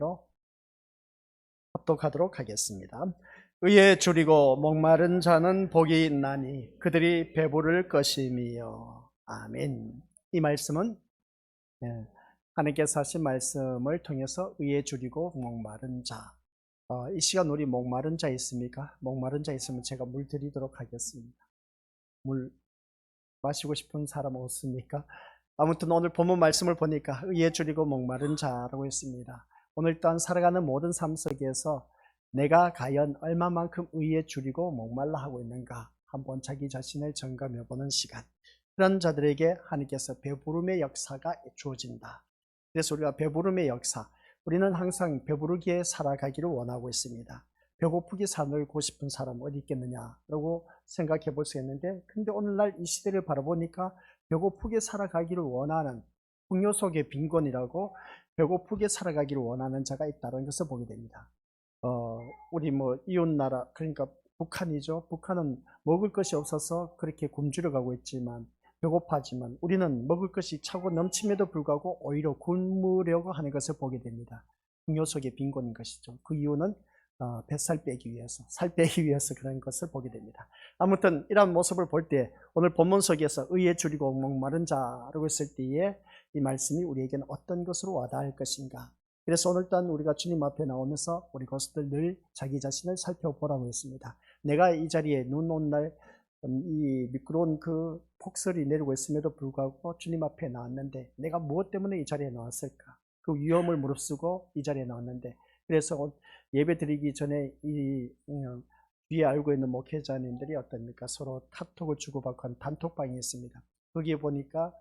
말로 합독하도록 하겠습니다. 의에 줄이고 목마른 자는 복이 있나니 그들이 배부를 것임이요. 아멘. 이 말씀은 하나님께서 하신 말씀을 통해서 의에 줄이고 목마른 자. 이 시간 우리 목마른 자 있습니까? 목마른 자 있으면 제가 물 드리도록 하겠습니다. 물 마시고 싶은 사람 없습니까? 아무튼 오늘 본문 말씀을 보니까 의에 줄이고 목마른 자라고 했습니다. 오늘 또한 살아가는 모든 삶 속에서 내가 과연 얼마만큼 의에 줄이고 목말라 하고 있는가 한번 자기 자신을 점검해 보는 시간. 그런 자들에게 하나님께서 배부름의 역사가 주어진다. 그래서 우리가 배부름의 역사, 우리는 항상 배부르게 살아가기를 원하고 있습니다. 배고프게 살고 싶은 사람 어디 있겠느냐라고 생각해 볼 수 있는데, 근데 오늘날 이 시대를 바라보니까 배고프게 살아가기를 원하는, 풍요 속의 빈곤이라고 배고프게 살아가기를 원하는 자가 있다는 것을 보게 됩니다. 우리 이웃나라, 그러니까 북한이죠. 북한은 먹을 것이 없어서 그렇게 굶주려 가고 있지만, 배고파지만 우리는 먹을 것이 차고 넘침에도 불구하고 오히려 굶으려고 하는 것을 보게 됩니다. 풍요 속의 빈곤인 것이죠. 그 이유는 뱃살 빼기 위해서, 살 빼기 위해서 그런 것을 보게 됩니다. 아무튼 이런 모습을 볼 때 오늘 본문 속에서 의에 줄이고 목마른 자라고 했을 때에 이 말씀이 우리에게는 어떤 것으로 와닿을 것인가. 그래서 오늘 또한 우리가 주님 앞에 나오면서 우리 것들 늘 자기 자신을 살펴보라고 했습니다. 내가 이 자리에 눈 온 날 이 미끄러운 그 폭설이 내리고 있음에도 불구하고 주님 앞에 나왔는데 내가 무엇 때문에 이 자리에 나왔을까? 그 위험을 무릅쓰고 이 자리에 나왔는데, 그래서 예배 드리기 전에 이 위에 알고 있는 목회자님들이 어떻습니까? 서로 카톡을 주고받고 한 단톡방이 있습니다. 거기에 보니까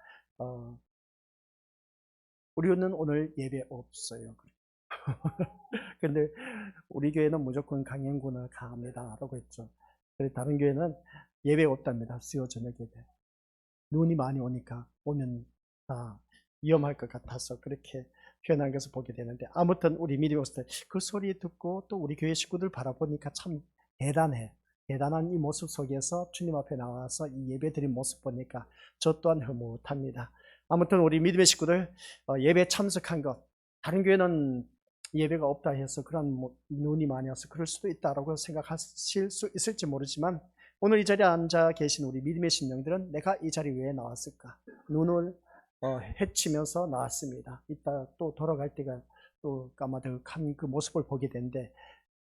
우리는 오늘 예배 없어요. 근데 우리 교회는 무조건 강행군을 가합니다 라고 했죠. 다른 교회는 예배 없답니다. 수요 저녁 예배. 눈이 많이 오니까 오면 다 위험할 것 같아서 그렇게 표현한 것을 보게 되는데, 아무튼 우리 미리 왔을 때 그 소리 듣고 또 우리 교회 식구들 바라보니까 참 대단해. 대단한 이 모습 속에서 주님 앞에 나와서 이 예배 드린 모습 보니까 저 또한 흐뭇합니다. 아무튼 우리 믿음의 식구들 예배 참석한 것, 다른 교회는 예배가 없다 해서 그런 눈이 많이 와서 그럴 수도 있다라고 생각하실 수 있을지 모르지만, 오늘 이 자리에 앉아 계신 우리 믿음의 심령들은 내가 이 자리 왜 나왔을까? 눈을 헤치면서 나왔습니다. 이따 또 돌아갈 때가 또 까마득한 그 모습을 보게 되는데,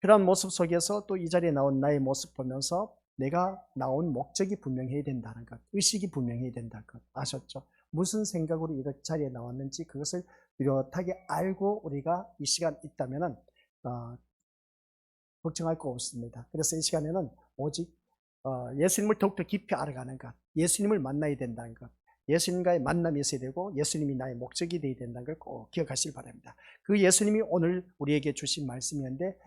그런 모습 속에서 또 이 자리에 나온 나의 모습 보면서 내가 나온 목적이 분명해야 된다는 것, 의식이 분명해야 된다는 것 아셨죠? 무슨 생각으로 이 자리에 나왔는지 그것을 뚜렷하게 알고 우리가 이 시간 있다면 걱정할 거 없습니다. 그래서 이 시간에는 오직 예수님을 더욱더 깊이 알아가는 것, 예수님을 만나야 된다는 것, 예수님과의 만남이 있어야 되고 예수님이 나의 목적이 되어야 된다는 걸 꼭 기억하시기 바랍니다. 그 예수님이 오늘 우리에게 주신 말씀이었는데,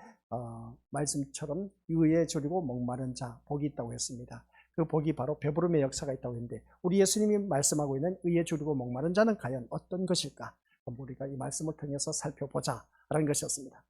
말씀처럼 의에 줄이고 목마른 자 복이 있다고 했습니다. 그 복이 바로 배부름의 역사가 있다고 했는데, 우리 예수님이 말씀하고 있는 의에 줄이고 목마른 자는 과연 어떤 것일까? 우리가 이 말씀을 통해서 살펴보자라는 것이었습니다.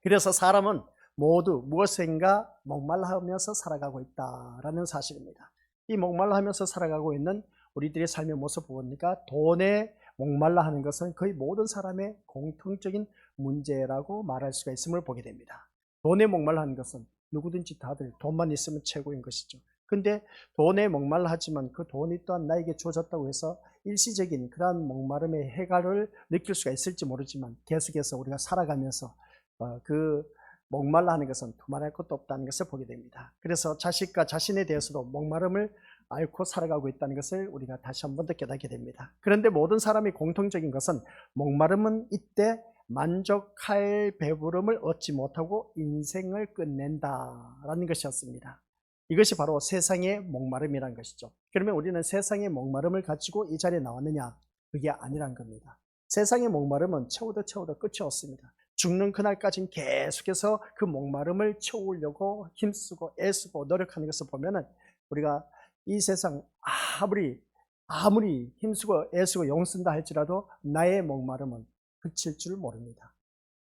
그래서 사람은 모두 무엇인가 목말라하면서 살아가고 있다라는 사실입니다. 이 목말라하면서 살아가고 있는 우리들의 삶의 모습 보니까 돈에 목말라하는 것은 거의 모든 사람의 공통적인 문제라고 말할 수가 있음을 보게 됩니다. 돈에 목말라하는 것은 누구든지 다들 돈만 있으면 최고인 것이죠. 근데 돈에 목말라하지만 그 돈이 또한 나에게 주어졌다고 해서 일시적인 그러한 목마름의 해결을 느낄 수가 있을지 모르지만, 계속해서 우리가 살아가면서 그 목말라하는 것은 두말할 것도 없다는 것을 보게 됩니다. 그래서 자식과 자신에 대해서도 목마름을 앓고 살아가고 있다는 것을 우리가 다시 한 번 더 깨닫게 됩니다. 그런데 모든 사람이 공통적인 것은 목마름은 이때 만족할 배부름을 얻지 못하고 인생을 끝낸다라는 것이었습니다. 이것이 바로 세상의 목마름이란 것이죠. 그러면 우리는 세상의 목마름을 가지고 이 자리에 나왔느냐? 그게 아니란 겁니다. 세상의 목마름은 채워도 끝이 없습니다. 죽는 그날까지는 계속해서 그 목마름을 채우려고 힘쓰고 애쓰고 노력하는 것을 보면은, 우리가 이 세상 아무리 힘쓰고 애쓰고 용쓴다 할지라도 나의 목마름은 그칠 줄 모릅니다.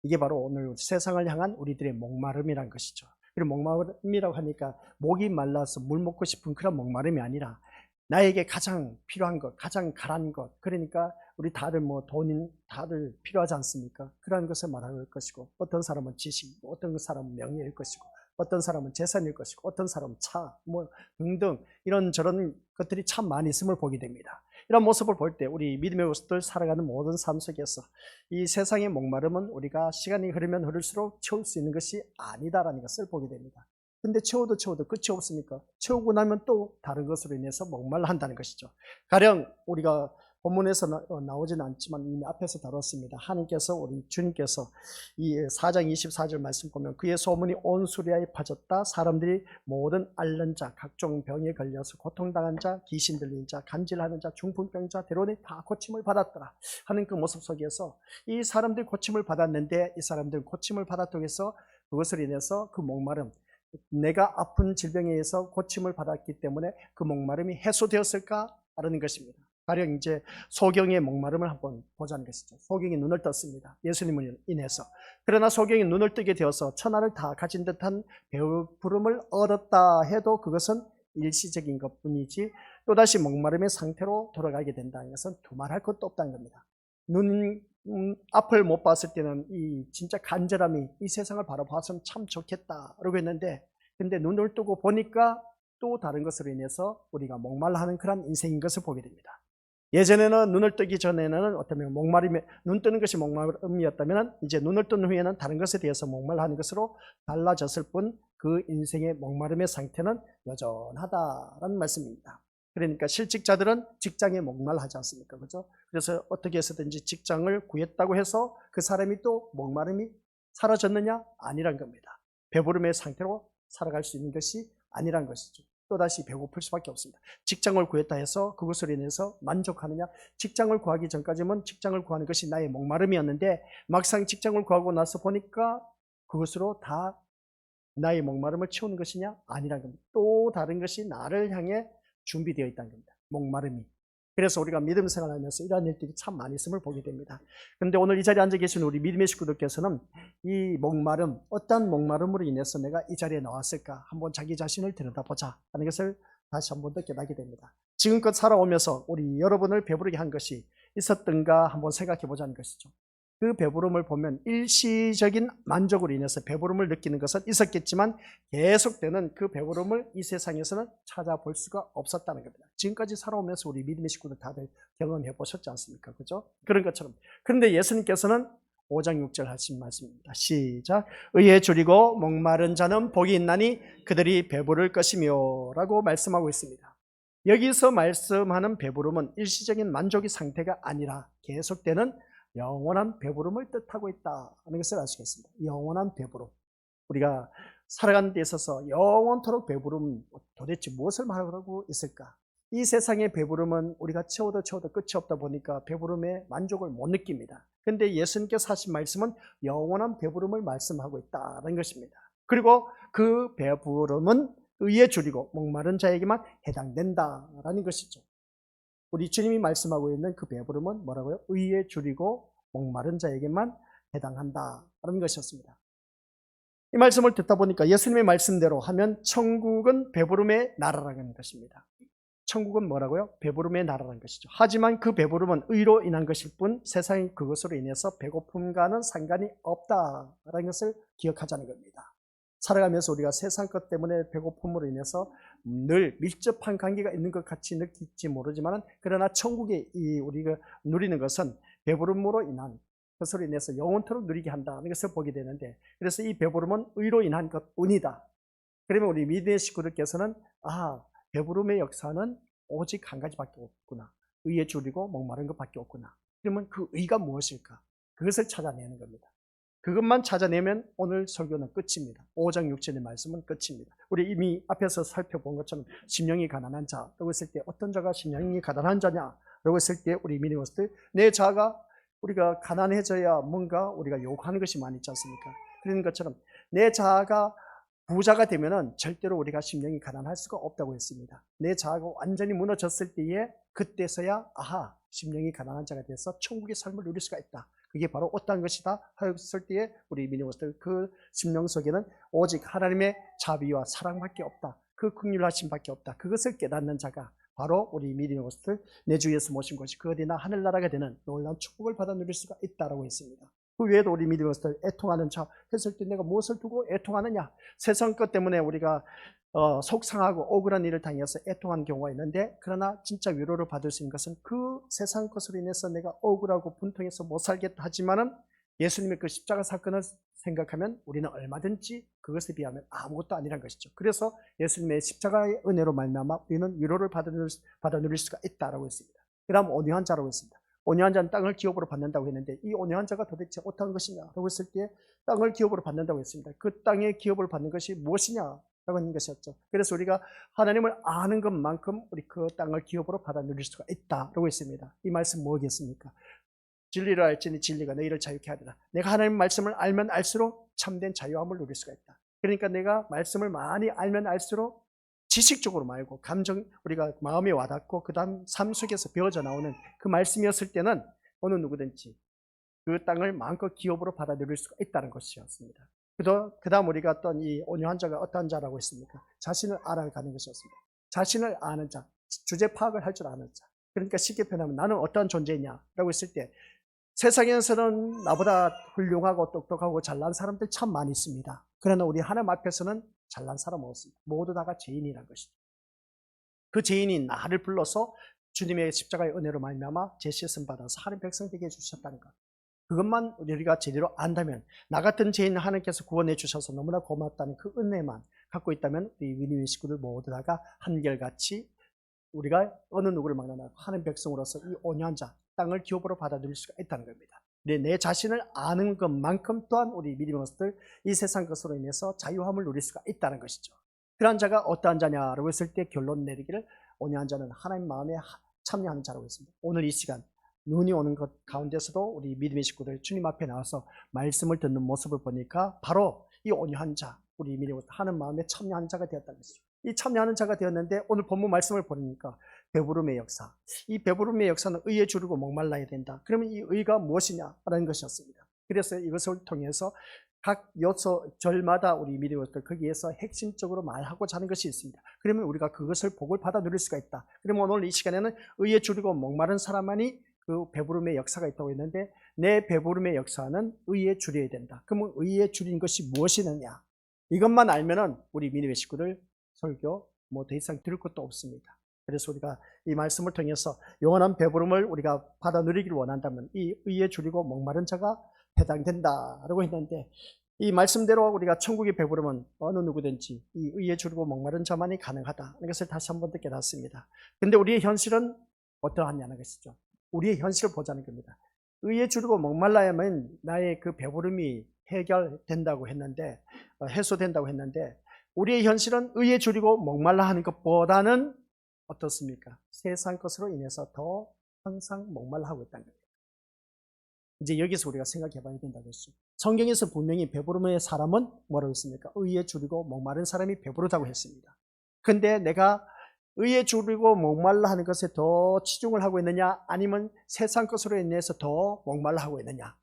이게 바로 오늘 세상을 향한 우리들의 목마름이란 것이죠. 그리고 목마름이라고 하니까 목이 말라서 물 먹고 싶은 그런 목마름이 아니라 나에게 가장 필요한 것, 가장 가란 것, 그러니까 우리 다들 뭐 돈인 다들 필요하지 않습니까? 그러한 것을 말할 것이고, 어떤 사람은 지식, 어떤 사람은 명예일 것이고, 어떤 사람은 재산일 것이고, 어떤 사람은 차, 뭐 등등 이런저런 것들이 참 많이 있음을 보게 됩니다. 이런 모습을 볼 때 우리 믿음의 모습들 살아가는 모든 삶 속에서 이 세상의 목마름은 우리가 시간이 흐르면 흐를수록 채울 수 있는 것이 아니다라는 것을 보게 됩니다. 근데 채워도 끝이 없으니까 채우고 나면 또 다른 것으로 인해서 목말라 한다는 것이죠. 가령 우리가 본문에서 나오지는 않지만 이미 앞에서 다뤘습니다. 하나님께서 우리 주님께서 이 4장 24절 말씀 보면 그의 소문이 온 수리아에 퍼졌다. 사람들이 모든 앓는 자, 각종 병에 걸려서 고통당한 자, 귀신 들린 자, 간질하는 자, 중풍병자 대론에 다 고침을 받았더라 하는 그 모습 속에서 이 사람들이 고침을 받았는데 이 사람들은 고침을 받았다고 해서 그것을 인해서 그 목마름, 내가 아픈 질병에 의해서 고침을 받았기 때문에 그 목마름이 해소되었을까? 라는 것입니다. 가령 이제 소경의 목마름을 한번 보자는 것이죠. 소경이 눈을 떴습니다. 예수님을 인해서. 그러나 소경이 눈을 뜨게 되어서 천하를 다 가진 듯한 배부름을 얻었다 해도 그것은 일시적인 것뿐이지 또다시 목마름의 상태로 돌아가게 된다는 것은 두말할 것도 없다는 겁니다. 눈 앞을 못 봤을 때는 이 진짜 간절함이 이 세상을 바라봤으면 참 좋겠다라고 했는데, 근데 눈을 뜨고 보니까 또 다른 것으로 인해서 우리가 목말라하는 그런 인생인 것을 보게 됩니다. 예전에는 눈을 뜨기 전에는 어쩌면 목마름이, 눈 뜨는 것이 목마름이었다면 이제 눈을 뜬 후에는 다른 것에 대해서 목말라하는 것으로 달라졌을 뿐 그 인생의 목마름의 상태는 여전하다라는 말씀입니다. 그러니까 실직자들은 직장에 목말라하지 않습니까? 그죠? 그래서 어떻게 해서든지 직장을 구했다고 해서 그 사람이 또 목마름이 사라졌느냐? 아니란 겁니다. 배부름의 상태로 살아갈 수 있는 것이 아니란 것이죠. 또다시 배고플 수밖에 없습니다. 직장을 구했다 해서 그것으로 인해서 만족하느냐? 직장을 구하기 전까지는 직장을 구하는 것이 나의 목마름이었는데 막상 직장을 구하고 나서 보니까 그것으로 다 나의 목마름을 채우는 것이냐? 아니란 겁니다. 또 다른 것이 나를 향해 준비되어 있다는 겁니다. 목마름이. 그래서 우리가 믿음 생활하면서 이러한 일들이 참 많이 있음을 보게 됩니다. 그런데 오늘 이 자리에 앉아 계신 우리 믿음의 식구들께서는 이 목마름, 어떤 목마름으로 인해서 내가 이 자리에 나왔을까? 한번 자기 자신을 들여다보자 하는 것을 다시 한번 더 깨닫게 됩니다. 지금껏 살아오면서 우리 여러분을 배부르게 한 것이 있었던가 한번 생각해 보자는 것이죠. 그 배부름을 보면 일시적인 만족으로 인해서 배부름을 느끼는 것은 있었겠지만 계속되는 그 배부름을 이 세상에서는 찾아볼 수가 없었다는 겁니다. 지금까지 살아오면서 우리 믿음의 식구들 다들 경험해 보셨지 않습니까? 그죠? 그런 것처럼. 그런데 예수님께서는 5장 6절 하신 말씀입니다. 시작. 의에 줄이고 목마른 자는 복이 있나니 그들이 배부를 것이며 라고 말씀하고 있습니다. 여기서 말씀하는 배부름은 일시적인 만족의 상태가 아니라 계속되는 영원한 배부름을 뜻하고 있다는 것을 알 수가 있습니다. 영원한 배부름. 우리가 살아가는 데 있어서 영원토록 배부름, 도대체 무엇을 말하고 있을까? 이 세상의 배부름은 우리가 채워도 끝이 없다 보니까 배부름에 만족을 못 느낍니다. 그런데 예수님께서 하신 말씀은 영원한 배부름을 말씀하고 있다는 것입니다. 그리고 그 배부름은 의에 줄이고 목마른 자에게만 해당된다라는 것이죠. 우리 주님이 말씀하고 있는 그 배부름은 뭐라고요? 의에 줄이고 목마른 자에게만 해당한다라는 것이었습니다. 이 말씀을 듣다 보니까 예수님의 말씀대로 하면 천국은 배부름의 나라라는 것입니다. 천국은 뭐라고요? 배부름의 나라라는 것이죠. 하지만 그 배부름은 의로 인한 것일 뿐 세상이 그것으로 인해서 배고픔과는 상관이 없다라는 것을 기억하자는 겁니다. 살아가면서 우리가 세상 것 때문에 배고픔으로 인해서 늘 밀접한 관계가 있는 것 같이 느낄지 모르지만 그러나 천국에 우리가 누리는 것은 배부름으로 인한 것으로 인해서 영원토록 누리게 한다는 것을 보게 되는데, 그래서 이 배부름은 의로 인한 것뿐이다. 그러면 우리 믿음의 식구들께서는 배부름의 역사는 오직 한 가지밖에 없구나. 의에 줄이고 목마른 것밖에 없구나. 그러면 그 의가 무엇일까? 그것을 찾아내는 겁니다. 그것만 찾아내면 오늘 설교는 끝입니다. 5장 6절의 말씀은 끝입니다. 우리 이미 앞에서 살펴본 것처럼 심령이 가난한 자라고 했을 때 어떤 자가 심령이 가난한 자냐라고 했을 때 우리 미니머스들 내 자가 우리가 가난해져야 뭔가 우리가 요구하는 것이 많이 있지 않습니까? 그런 것처럼 내 자아가 부자가 되면은 절대로 우리가 심령이 가난할 수가 없다고 했습니다. 내 자아가 완전히 무너졌을 때에 그때서야 심령이 가난한 자가 돼서 천국의 삶을 누릴 수가 있다. 그게 바로 어떠한 것이다 하였을 때에 우리 미니머스들 그 심령 속에는 오직 하나님의 자비와 사랑밖에 없다. 그 긍휼하심밖에 없다. 그것을 깨닫는 자가 바로 우리 믿음의 것을 내 주 예수 모신 것이 그 어디나 하늘나라가 되는 놀라운 축복을 받아 누릴 수가 있다라고 했습니다. 그 외에도 우리 믿음의 것을 애통하는 자 했을 때 내가 무엇을 두고 애통하느냐? 세상 것 때문에 우리가 속상하고 억울한 일을 당해서 애통하는 경우가 있는데, 그러나 진짜 위로를 받을 수 있는 것은 그 세상 것으로 인해서 내가 억울하고 분통해서 못 살겠다 하지만은 예수님의 그 십자가 사건을 생각하면 우리는 얼마든지 그것에 비하면 아무것도 아니란 것이죠. 그래서 예수님의 십자가의 은혜로 말미암아 우리는 위로를 받아 누릴 수가 있다라고 했습니다. 그다음 온유한 자라고 했습니다. 온유한 자는 땅을 기업으로 받는다고 했는데, 이 온유한 자가 도대체 어떤 것이냐라고 했을 때 땅을 기업으로 받는다고 했습니다. 그 땅의 기업을 받는 것이 무엇이냐라고 하는 것이었죠. 그래서 우리가 하나님을 아는 것만큼 우리 그 땅을 기업으로 받아 누릴 수가 있다라고 했습니다. 이 말씀 뭐겠습니까? 진리를 알지니 진리가 너희를 자유케 하리라. 내가 하나님 말씀을 알면 알수록 참된 자유함을 누릴 수가 있다. 그러니까 내가 말씀을 많이 알면 알수록 지식적으로 말고 감정, 우리가 마음에 와닿고 그 다음 삶 속에서 배워져 나오는 그 말씀이었을 때는 어느 누구든지 그 땅을 마음껏 기업으로 받아 누릴 수가 있다는 것이었습니다. 그 다음 우리가 어떤 이 온유한 자가 어떠한 자라고 했습니까? 자신을 알아가는 것이었습니다. 자신을 아는 자, 주제 파악을 할 줄 아는 자. 그러니까 쉽게 표현하면 나는 어떠한 존재냐라고 했을 때 세상에서는 나보다 훌륭하고 똑똑하고 잘난 사람들 참 많이 있습니다. 그러나 우리 하나님 앞에서는 잘난 사람 없습니다. 모두 다가 죄인이란 것이죠. 그 죄인이 나를 불러서 주님의 십자가의 은혜로 말미암아 죄시험 받아서 하나님 백성 되게 해주셨다는 것. 그것만 우리가 제대로 안다면, 나 같은 죄인 하나님께서 구원해 주셔서 너무나 고맙다는 그 은혜만 갖고 있다면 우리 위니윈 식구들 모두 다가 한결같이 우리가 어느 누구를 만나나 하나님 백성으로서 이 온유한 자, 땅을 기업으로 받아들일 수가 있다는 겁니다. 내 자신을 아는 것만큼 또한 우리 믿음의 것들 이 세상 것으로 인해서 자유함을 누릴 수가 있다는 것이죠. 그러한 자가 어떠한 자냐라고 했을 때 결론 내리기를 온유한 자는 하나님 마음에 참여하는 자라고 했습니다. 오늘 이 시간 눈이 오는 것 가운데서도 우리 믿음의 식구들 주님 앞에 나와서 말씀을 듣는 모습을 보니까 바로 이 온유한 자, 우리 믿음의 것들 하는 마음에 참여하는 자가 되었다는 것이죠. 이 참여하는 자가 되었는데 오늘 본문 말씀을 보니까 배부름의 역사, 이 배부름의 역사는 의에 주르고 목말라야 된다. 그러면 이 의가 무엇이냐라는 것이었습니다. 그래서 이것을 통해서 각 요소절마다 우리 믿음의 것들 거기에서 핵심적으로 말하고자 하는 것이 있습니다. 그러면 우리가 그것을 복을 받아 누릴 수가 있다. 그러면 오늘 이 시간에는 의에 주르고 목마른 사람만이 그 배부름의 역사가 있다고 했는데, 내 배부름의 역사는 의에 줄여야 된다. 그러면 의에 줄인 것이 무엇이느냐? 이것만 알면은 우리 믿음의 식구들 설교 뭐 더 이상 들을 것도 없습니다. 그래서 우리가 이 말씀을 통해서 영원한 배부름을 우리가 받아 누리기를 원한다면 이 의에 줄이고 목마른 자가 해당된다라고 했는데, 이 말씀대로 우리가 천국의 배부름은 어느 누구든지 이 의에 줄이고 목마른 자만이 가능하다. 이것을 다시 한번 더 깨닫습니다. 근데 우리의 현실은 어떠하냐는 것이죠. 우리의 현실을 보자는 겁니다. 의에 줄이고 목말라야만 나의 그 배부름이 해결된다고 했는데, 해소된다고 했는데, 우리의 현실은 의에 줄이고 목말라 하는 것보다는 어떻습니까? 세상 것으로 인해서 더 항상 목말라 하고 있다는 겁니다. 이제 여기서 우리가 생각해 봐야 된다고 했죠. 성경에서 분명히 배부름의 사람은 뭐라고 했습니까? 의에 줄이고 목마른 사람이 배부르다고 했습니다. 근데 내가 의에 줄이고 목말라 하는 것에 더 치중을 하고 있느냐, 아니면 세상 것으로 인해서 더 목말라 하고 있느냐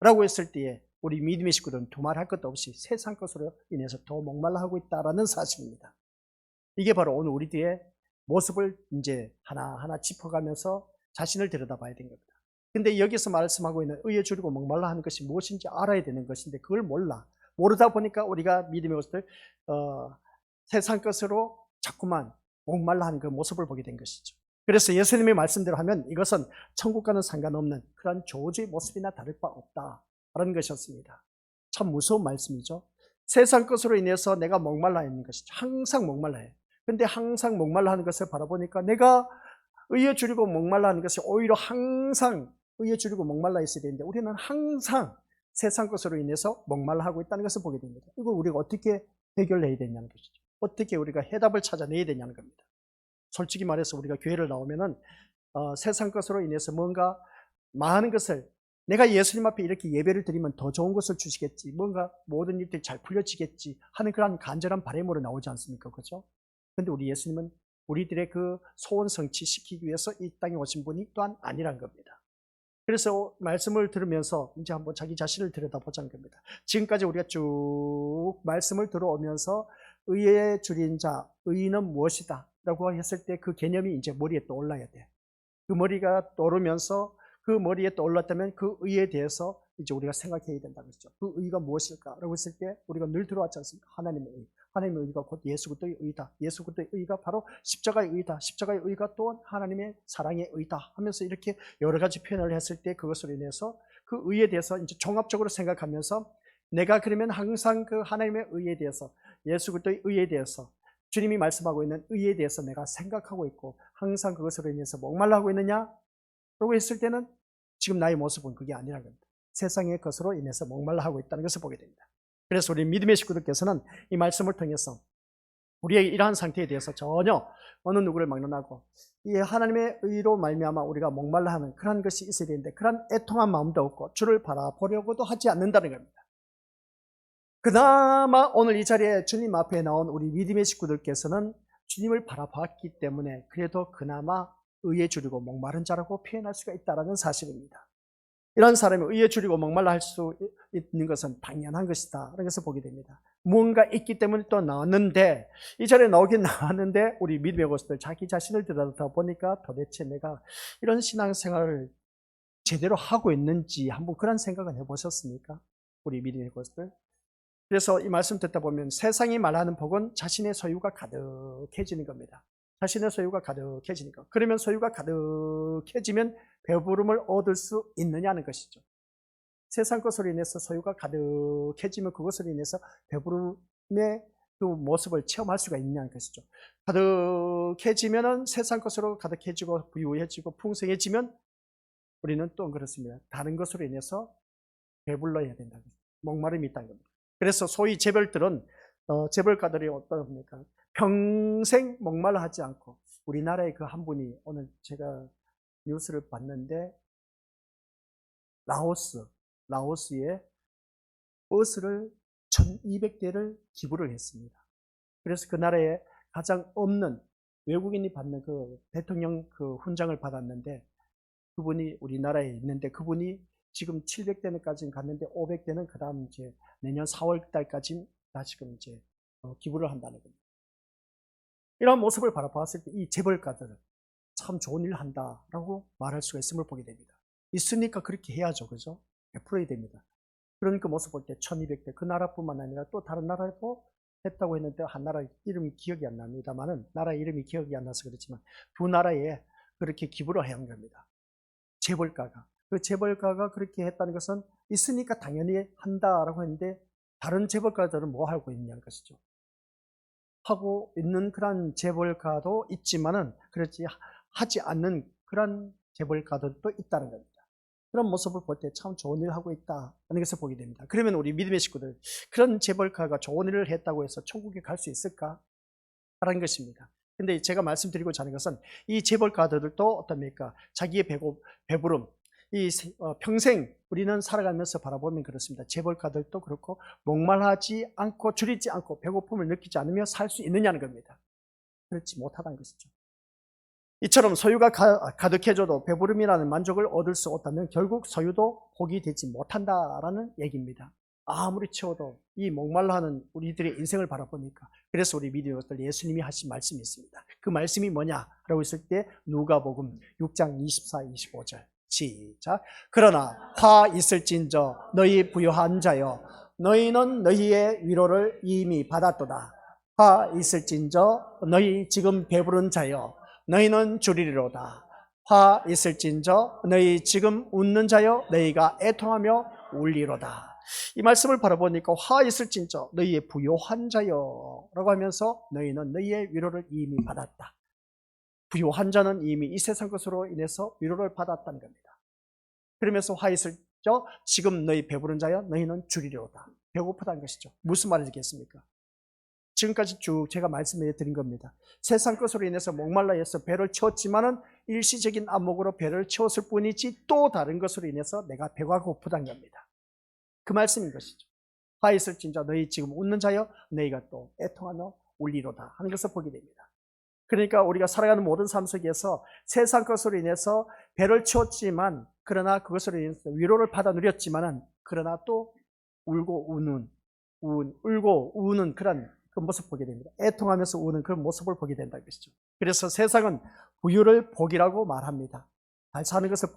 라고 했을 때에 우리 믿음의 식구들은 두말할 것도 없이 세상 것으로 인해서 더 목말라 하고 있다라는 사실입니다. 이게 바로 오늘 우리들의 모습을 이제 하나하나 짚어가면서 자신을 들여다봐야 되는 겁니다. 근데 여기서 말씀하고 있는 의에 줄이고 목말라 하는 것이 무엇인지 알아야 되는 것인데, 그걸 모르다 보니까 우리가 믿음의 것을 세상 것으로 자꾸만 목말라 하는 그 모습을 보게 된 것이죠. 그래서 예수님의 말씀대로 하면 이것은 천국과는 상관없는 그런 저주의 모습이나 다를 바 없다라는 것이었습니다. 참 무서운 말씀이죠. 세상 것으로 인해서 내가 목말라 있는 것이죠. 항상 목말라 해요. 근데 항상 목말라 하는 것을 바라보니까 내가 의에 줄이고 목말라 하는 것이 오히려 항상 의에 줄이고 목말라 있어야 되는데, 우리는 항상 세상 것으로 인해서 목말라 하고 있다는 것을 보게 됩니다. 이걸 우리가 어떻게 해결해야 되냐는 것이죠. 어떻게 우리가 해답을 찾아내야 되냐는 겁니다. 솔직히 말해서 우리가 교회를 나오면은 세상 것으로 인해서 뭔가 많은 것을, 내가 예수님 앞에 이렇게 예배를 드리면 더 좋은 것을 주시겠지, 뭔가 모든 일들이 잘 풀려지겠지 하는 그런 간절한 바람으로 나오지 않습니까? 그렇죠? 근데 우리 예수님은 우리들의 그 소원 성취시키기 위해서 이 땅에 오신 분이 또한 아니란 겁니다. 그래서 말씀을 들으면서 이제 한번 자기 자신을 들여다보자는 겁니다. 지금까지 우리가 쭉 말씀을 들어오면서 의에 줄인 자, 의는 무엇이다? 의라고 했을 때 그 개념이 이제 머리에 떠올라야 돼. 그 머리가 떠오르면서 그 머리에 떠올랐다면 그 의에 대해서 이제 우리가 생각해야 된다는 것이죠. 그 의가 무엇일까라고 했을 때 우리가 늘 들어왔지 않습니까? 하나님의 의. 하나님의 의가 곧 예수 그리스도의 의다. 예수 그리스도의 의가 바로 십자가의 의다. 십자가의 의가 또한 하나님의 사랑의 의다 하면서 이렇게 여러 가지 표현을 했을 때 그것으로 인해서 그 의에 대해서 이제 종합적으로 생각하면서 내가 그러면 항상 그 하나님의 의에 대해서 예수 그리스도의 의에 대해서 주님이 말씀하고 있는 의에 대해서 내가 생각하고 있고 항상 그것으로 인해서 목말라 하고 있느냐? 라고 했을 때는 지금 나의 모습은 그게 아니라는 겁니다. 세상의 것으로 인해서 목말라 하고 있다는 것을 보게 됩니다. 그래서 우리 믿음의 식구들께서는 이 말씀을 통해서 우리의 이러한 상태에 대해서 전혀 어느 누구를 막론하고 이 하나님의 의로 말미암아 우리가 목말라 하는 그런 것이 있어야 되는데 그런 애통한 마음도 없고 주를 바라보려고도 하지 않는다는 겁니다. 그나마 오늘 이 자리에 주님 앞에 나온 우리 믿음의 식구들께서는 주님을 바라봤기 때문에 그래도 그나마 의에 줄이고 목마른 자라고 표현할 수가 있다는 사실입니다. 이런 사람이 의에 줄이고 목말라 할 수 있는 것은 당연한 것이다 라는 것을 보게 됩니다. 무언가 있기 때문에 또 나왔는데 이 자리에 나오긴 나왔는데 우리 믿음의 것들 자기 자신을 들여다보니까 도대체 내가 이런 신앙생활을 제대로 하고 있는지 한번 그런 생각은 해보셨습니까? 우리 믿음의 것들. 그래서 이 말씀 듣다 보면 세상이 말하는 복은 자신의 소유가 가득해지는 겁니다. 자신의 소유가 가득해지니까. 그러면 소유가 가득해지면 배부름을 얻을 수 있느냐는 것이죠. 세상 것으로 인해서 소유가 가득해지면 그것으로 인해서 배부름의 그 모습을 체험할 수가 있냐는 것이죠. 가득해지면은 세상 것으로 가득해지고 부유해지고 풍성해지면 우리는 또 그렇습니다. 다른 것으로 인해서 배불러야 된다는 거죠. 목마름이 있다는 겁니다. 그래서 소위 재벌들은 재벌가들이 어떻습니까? 평생 목말라 하지 않고 우리나라의 그 한 분이 오늘 제가 뉴스를 봤는데 라오스에 버스를 1200대를 기부를 했습니다. 그래서 그 나라에 가장 없는 외국인이 받는 그 대통령 그 훈장을 받았는데 그분이 우리나라에 있는데 그분이 지금 700대는까지 갔는데 500대는 그 다음 이제 내년 4월 달까지 다 지금 이제 기부를 한다는 겁니다. 이런 모습을 바라봤을 때 이 재벌가들은 참 좋은 일 한다라고 말할 수가 있음을 보게 됩니다. 있으니까 그렇게 해야죠. 그죠? 베풀어야 됩니다. 그러니까 모습 볼 때 1200대 그 나라뿐만 아니라 또 다른 나라에도 했다고 했는데 한 나라 이름이 기억이 안 납니다만은 나라 이름이 기억이 안 나서 그렇지만 두 나라에 그렇게 기부를 해야 한 겁니다. 재벌가가. 그 재벌가가 그렇게 했다는 것은 있으니까 당연히 한다라고 했는데 다른 재벌가들은 뭐 하고 있냐는 것이죠. 하고 있는 그런 재벌가도 있지만은 그렇지 하지 않는 그런 재벌가들도 있다는 겁니다. 그런 모습을 볼 때 참 좋은 일을 하고 있다는 것을 보게 됩니다. 그러면 우리 믿음의 식구들 그런 재벌가가 좋은 일을 했다고 해서 천국에 갈 수 있을까? 라는 것입니다. 근데 제가 말씀드리고자 하는 것은 이 재벌가들도 어떻습니까? 자기의 배부름 평생 우리는 살아가면서 바라보면 그렇습니다. 재벌가들도 그렇고 목말하지 않고 줄이지 않고 배고픔을 느끼지 않으며 살 수 있느냐는 겁니다. 그렇지 못하다는 것이죠. 이처럼 소유가 가득해져도 배부름이라는 만족을 얻을 수 없다면 결국 소유도 복이 되지 못한다라는 얘기입니다. 아무리 채워도 이 목말라하는 우리들의 인생을 바라보니까 그래서 우리 믿음의 것들 예수님이 하신 말씀이 있습니다. 그 말씀이 뭐냐라고 했을 때 누가복음 6장 24, 25절 시작. 그러나 화 있을진저 너희 부요한 자여 너희는 너희의 위로를 이미 받았도다. 화 있을진저 너희 지금 배부른 자여 너희는 주리리로다. 화 있을진저 너희 지금 웃는 자여 너희가 애통하며 울리로다. 이 말씀을 바라보니까 화 있을진저 너희의 부요한 자여 라고 하면서 너희는 너희의 위로를 이미 받았다. 부요한 자는 이미 이 세상 것으로 인해서 위로를 받았다는 겁니다. 그러면서 화 있을저 지금 너희 배부른 자여 너희는 주리로다. 배고프다는 것이죠. 무슨 말이겠습니까? 지금까지 쭉 제가 말씀해 드린 겁니다. 세상 것으로 인해서 목말라 해서 배를 채웠지만은 일시적인 안목으로 배를 채웠을 뿐이지 또 다른 것으로 인해서 내가 배가 고프다는 겁니다. 그 말씀인 것이죠. 화 있을진저 너희 지금 웃는 자여 너희가 또 애통하며 울리로다 하는 것을 보게 됩니다. 그러니까 우리가 살아가는 모든 삶 속에서 세상 것으로 인해서 배를 채웠지만 그러나 그것으로 인해서 위로를 받아 누렸지만은 그러나 또 울고 우는 그런 그 모습 보게 됩니다. 애통하면서 우는 그 모습을 보게 된다는 것이죠. 그래서 세상은 부유를 복이라고 말합니다. 잘 사는 것을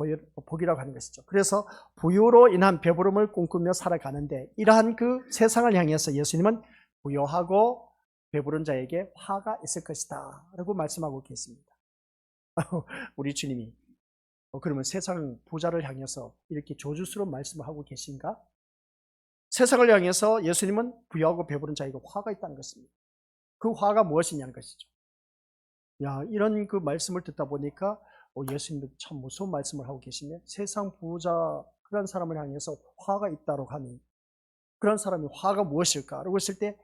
복이라고 하는 것이죠. 그래서 부유로 인한 배부름을 꿈꾸며 살아가는데 이러한 그 세상을 향해서 예수님은 부유하고 배부른 자에게 화가 있을 것이다 라고 말씀하고 계십니다. 우리 주님이 그러면 세상 부자를 향해서 이렇게 조주스러운 말씀을 하고 계신가? 세상을 향해서 예수님은 부유하고 배부른 자에게 화가 있다는 것입니다. 그 화가 무엇이냐는 것이죠. 이런 그 말씀을 듣다 보니까 예수님도 참 무서운 말씀을 하고 계시네. 세상 부자 그런 사람을 향해서 화가 있다고 하니 그런 사람이 화가 무엇일까? 라고 했을 때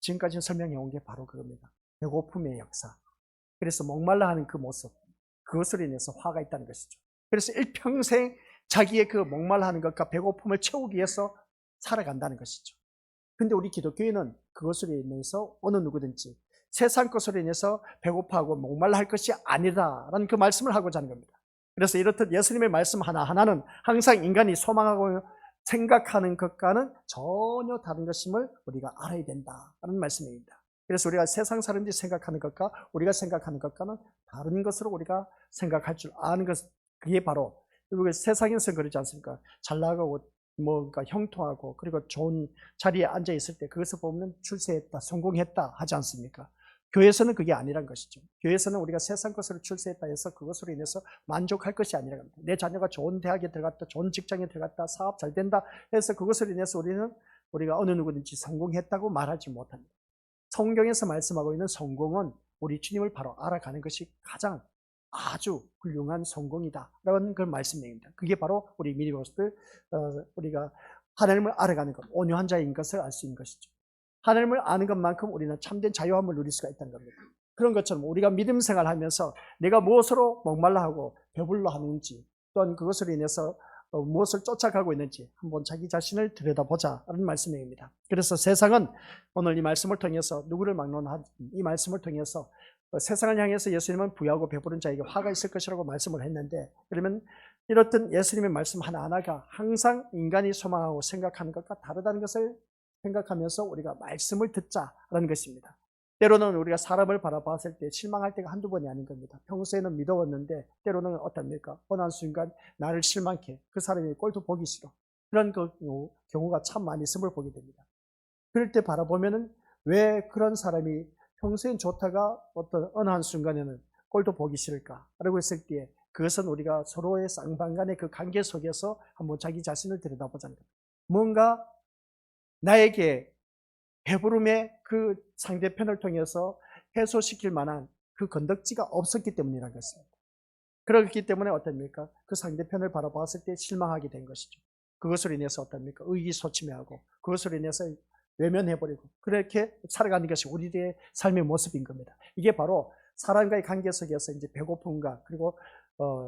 지금까지 설명해 온 게 바로 그겁니다. 배고픔의 역사. 그래서 목말라 하는 그 모습, 그것으로 인해서 화가 있다는 것이죠. 그래서 일평생 자기의 그 목말라 하는 것과 배고픔을 채우기 위해서 살아간다는 것이죠. 근데 우리 기독교인은 그것으로 인해서 어느 누구든지 세상 것으로 인해서 배고파하고 목말라 할 것이 아니다라는 그 말씀을 하고자 하는 겁니다. 그래서 이렇듯 예수님의 말씀 하나하나는 항상 인간이 소망하고 생각하는 것과는 전혀 다른 것임을 우리가 알아야 된다는 말씀입니다. 그래서 우리가 세상 사람들이 생각하는 것과 우리가 생각하는 것과는 다른 것으로 우리가 생각할 줄 아는 것, 그게 바로 세상에서 그러지 않습니까? 잘 나가고 뭔가 형통하고 그리고 좋은 자리에 앉아 있을 때 그것을 보면 출세했다, 성공했다 하지 않습니까? 교회에서는 그게 아니란 것이죠. 교회에서는 우리가 세상 것으로 출세했다 해서 그것으로 인해서 만족할 것이 아니란 겁니다. 내 자녀가 좋은 대학에 들어갔다, 좋은 직장에 들어갔다, 사업 잘 된다 해서 그것으로 인해서 우리가 어느 누구든지 성공했다고 말하지 못합니다. 성경에서 말씀하고 있는 성공은 우리 주님을 바로 알아가는 것이 가장 아주 훌륭한 성공이다라는 그 말씀입니다. 그게 바로 우리 미리버스들 우리가 하나님을 알아가는 것, 온유한 자인 것을 알 수 있는 것이죠. 하나님을 아는 것만큼 우리는 참된 자유함을 누릴 수가 있다는 겁니다. 그런 것처럼 우리가 믿음 생활하면서 내가 무엇으로 목말라 하고 배불러 하는지 또한 그것으로 인해서 무엇을 쫓아가고 있는지 한번 자기 자신을 들여다보자라는 말씀입니다. 그래서 세상은 오늘 이 말씀을 통해서 누구를 막론한 이 말씀을 통해서 세상을 향해서 예수님은 부유하고 배부른 자에게 화가 있을 것이라고 말씀을 했는데, 그러면 이렇듯 예수님의 말씀 하나하나가 항상 인간이 소망하고 생각하는 것과 다르다는 것을 생각하면서 우리가 말씀을 듣자라는 것입니다. 때로는 우리가 사람을 바라봤을 때 실망할 때가 한두 번이 아닌 겁니다. 평소에는 믿어왔는데 때로는 어떻습니까? 어느 순간 나를 실망해, 그 사람이 꼴도 보기 싫어, 그런 경우가 참 많이 있음을 보게 됩니다. 그럴 때 바라보면은 왜 그런 사람이 평소엔 좋다가 어느 한순간에는 꼴도 보기 싫을까라고 했을 때 그것은 우리가 서로의 쌍방간의 그 관계 속에서 한번 자기 자신을 들여다보자는 겁니다. 뭔가 나에게 배부름의 그 상대편을 통해서 해소시킬 만한 그 건덕지가 없었기 때문이라는 것입니다. 그렇기 때문에 어떻습니까? 그 상대편을 바라봤을 때 실망하게 된 것이죠. 그것으로 인해서 어떻습니까? 의기소침해하고 그것으로 인해서 외면해버리고 그렇게 살아가는 것이 우리의 삶의 모습인 겁니다. 이게 바로 사람과의 관계 속에서 이제 배고픔과 그리고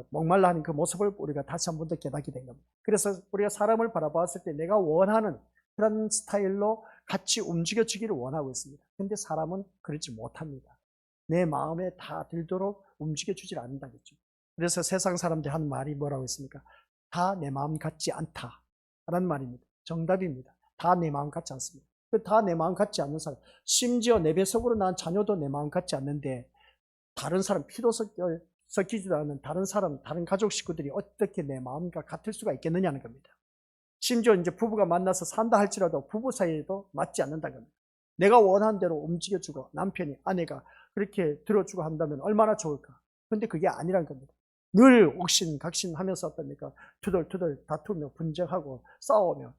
목말라 하는 그 모습을 우리가 다시 한 번 더 깨닫게 된 겁니다. 그래서 우리가 사람을 바라봤을 때 내가 원하는 그런 스타일로 같이 움직여주기를 원하고 있습니다. 근데 사람은 그렇지 못합니다. 내 마음에 다 들도록 움직여주질 않는다겠죠. 그래서 세상 사람들이 하는 말이 뭐라고 했습니까? 다 내 마음 같지 않다라는 말입니다. 정답입니다. 다 내 마음 같지 않습니다. 다 내 마음 같지 않는 사람, 심지어 내 뱃속으로 낳은 자녀도 내 마음 같지 않는데 다른 사람, 피도 섞이지도 않는 다른 사람, 다른 가족 식구들이 어떻게 내 마음과 같을 수가 있겠느냐는 겁니다. 심지어 이제 부부가 만나서 산다 할지라도 부부 사이에도 맞지 않는다는 겁니다. 내가 원하는 대로 움직여주고 남편이, 아내가 그렇게 들어주고 한다면 얼마나 좋을까. 근데 그게 아니란 겁니다. 늘 옥신각신하면서 어떻습니까? 투덜투덜 다투며 분쟁하고 싸우며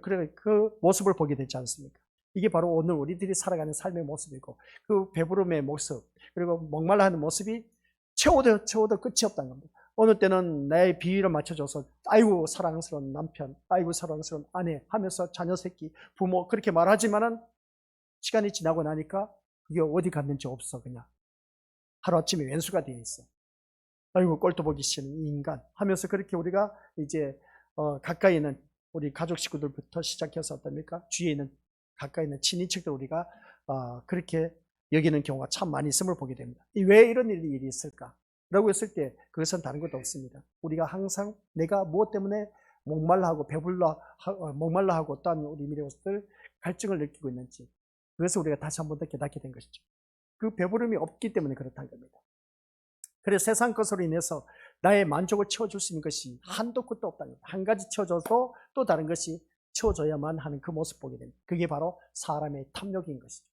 그래 그 모습을 보게 되지 않습니까? 이게 바로 오늘 우리들이 살아가는 삶의 모습이고 그 배부름의 모습 그리고 목말라 하는 모습이 채워도 끝이 없다는 겁니다. 어느 때는 나의 비위를 맞춰줘서 아이고 사랑스러운 남편, 아이고 사랑스러운 아내 하면서 자녀 새끼, 부모 그렇게 말하지만은 시간이 지나고 나니까 그게 어디 갔는지 없어. 그냥 하루아침에 왼수가 되어 있어. 아이고 꼴도 보기 싫은 이 인간 하면서 그렇게 우리가 이제 가까이 있는 우리 가족 식구들부터 시작해서 어떻습니까? 주위에 있는 가까이 있는 친인척들 우리가 그렇게 여기는 경우가 참 많이 있음을 보게 됩니다. 왜 이런 일이 있을까? 라고 했을 때 그것은 다른 것도 없습니다. 우리가 항상 내가 무엇 때문에 목말라하고 목말라하고 또한 우리 미래것들 갈증을 느끼고 있는지 그것을 우리가 다시 한 번 더 깨닫게 된 것이죠. 그 배부름이 없기 때문에 그렇다는 겁니다. 그래서 세상 것으로 인해서 나의 만족을 채워줄 수 있는 것이 한도 끝도 없다는 겁니다. 한 가지 채워줘도 또 다른 것이 채워줘야만 하는 그 모습 보게 됩니다. 그게 바로 사람의 탐욕인 것이죠.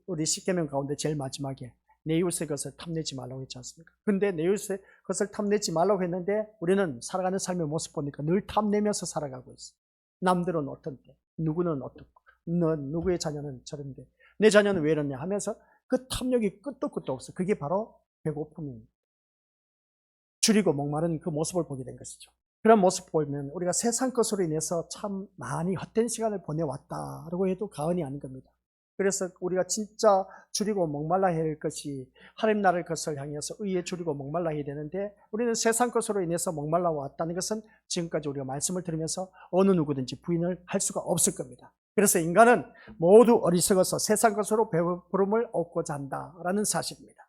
우리 십계명 가운데 제일 마지막에 내 이웃의 것을 탐내지 말라고 했지 않습니까? 근데 내 이웃의 것을 탐내지 말라고 했는데 우리는 살아가는 삶의 모습 보니까 늘 탐내면서 살아가고 있어요. 남들은 어떤데, 누구는 어떻고, 누구의 자녀는 저런데, 내 자녀는 왜 이러냐 하면서 그 탐욕이 끝도 끝도 없어. 그게 바로 배고픔입니다. 줄이고 목마른 그 모습을 보게 된 것이죠. 그런 모습 보면 우리가 세상 것으로 인해서 참 많이 헛된 시간을 보내왔다라고 해도 과언이 아닌 겁니다. 그래서 우리가 진짜 줄이고 목말라 해야 할 것이 하나님 나라의 것을 향해서 의에 줄이고 목말라 해야 되는데 우리는 세상 것으로 인해서 목말라 왔다는 것은 지금까지 우리가 말씀을 들으면서 어느 누구든지 부인을 할 수가 없을 겁니다. 그래서 인간은 모두 어리석어서 세상 것으로 배부름을 얻고자 한다라는 사실입니다.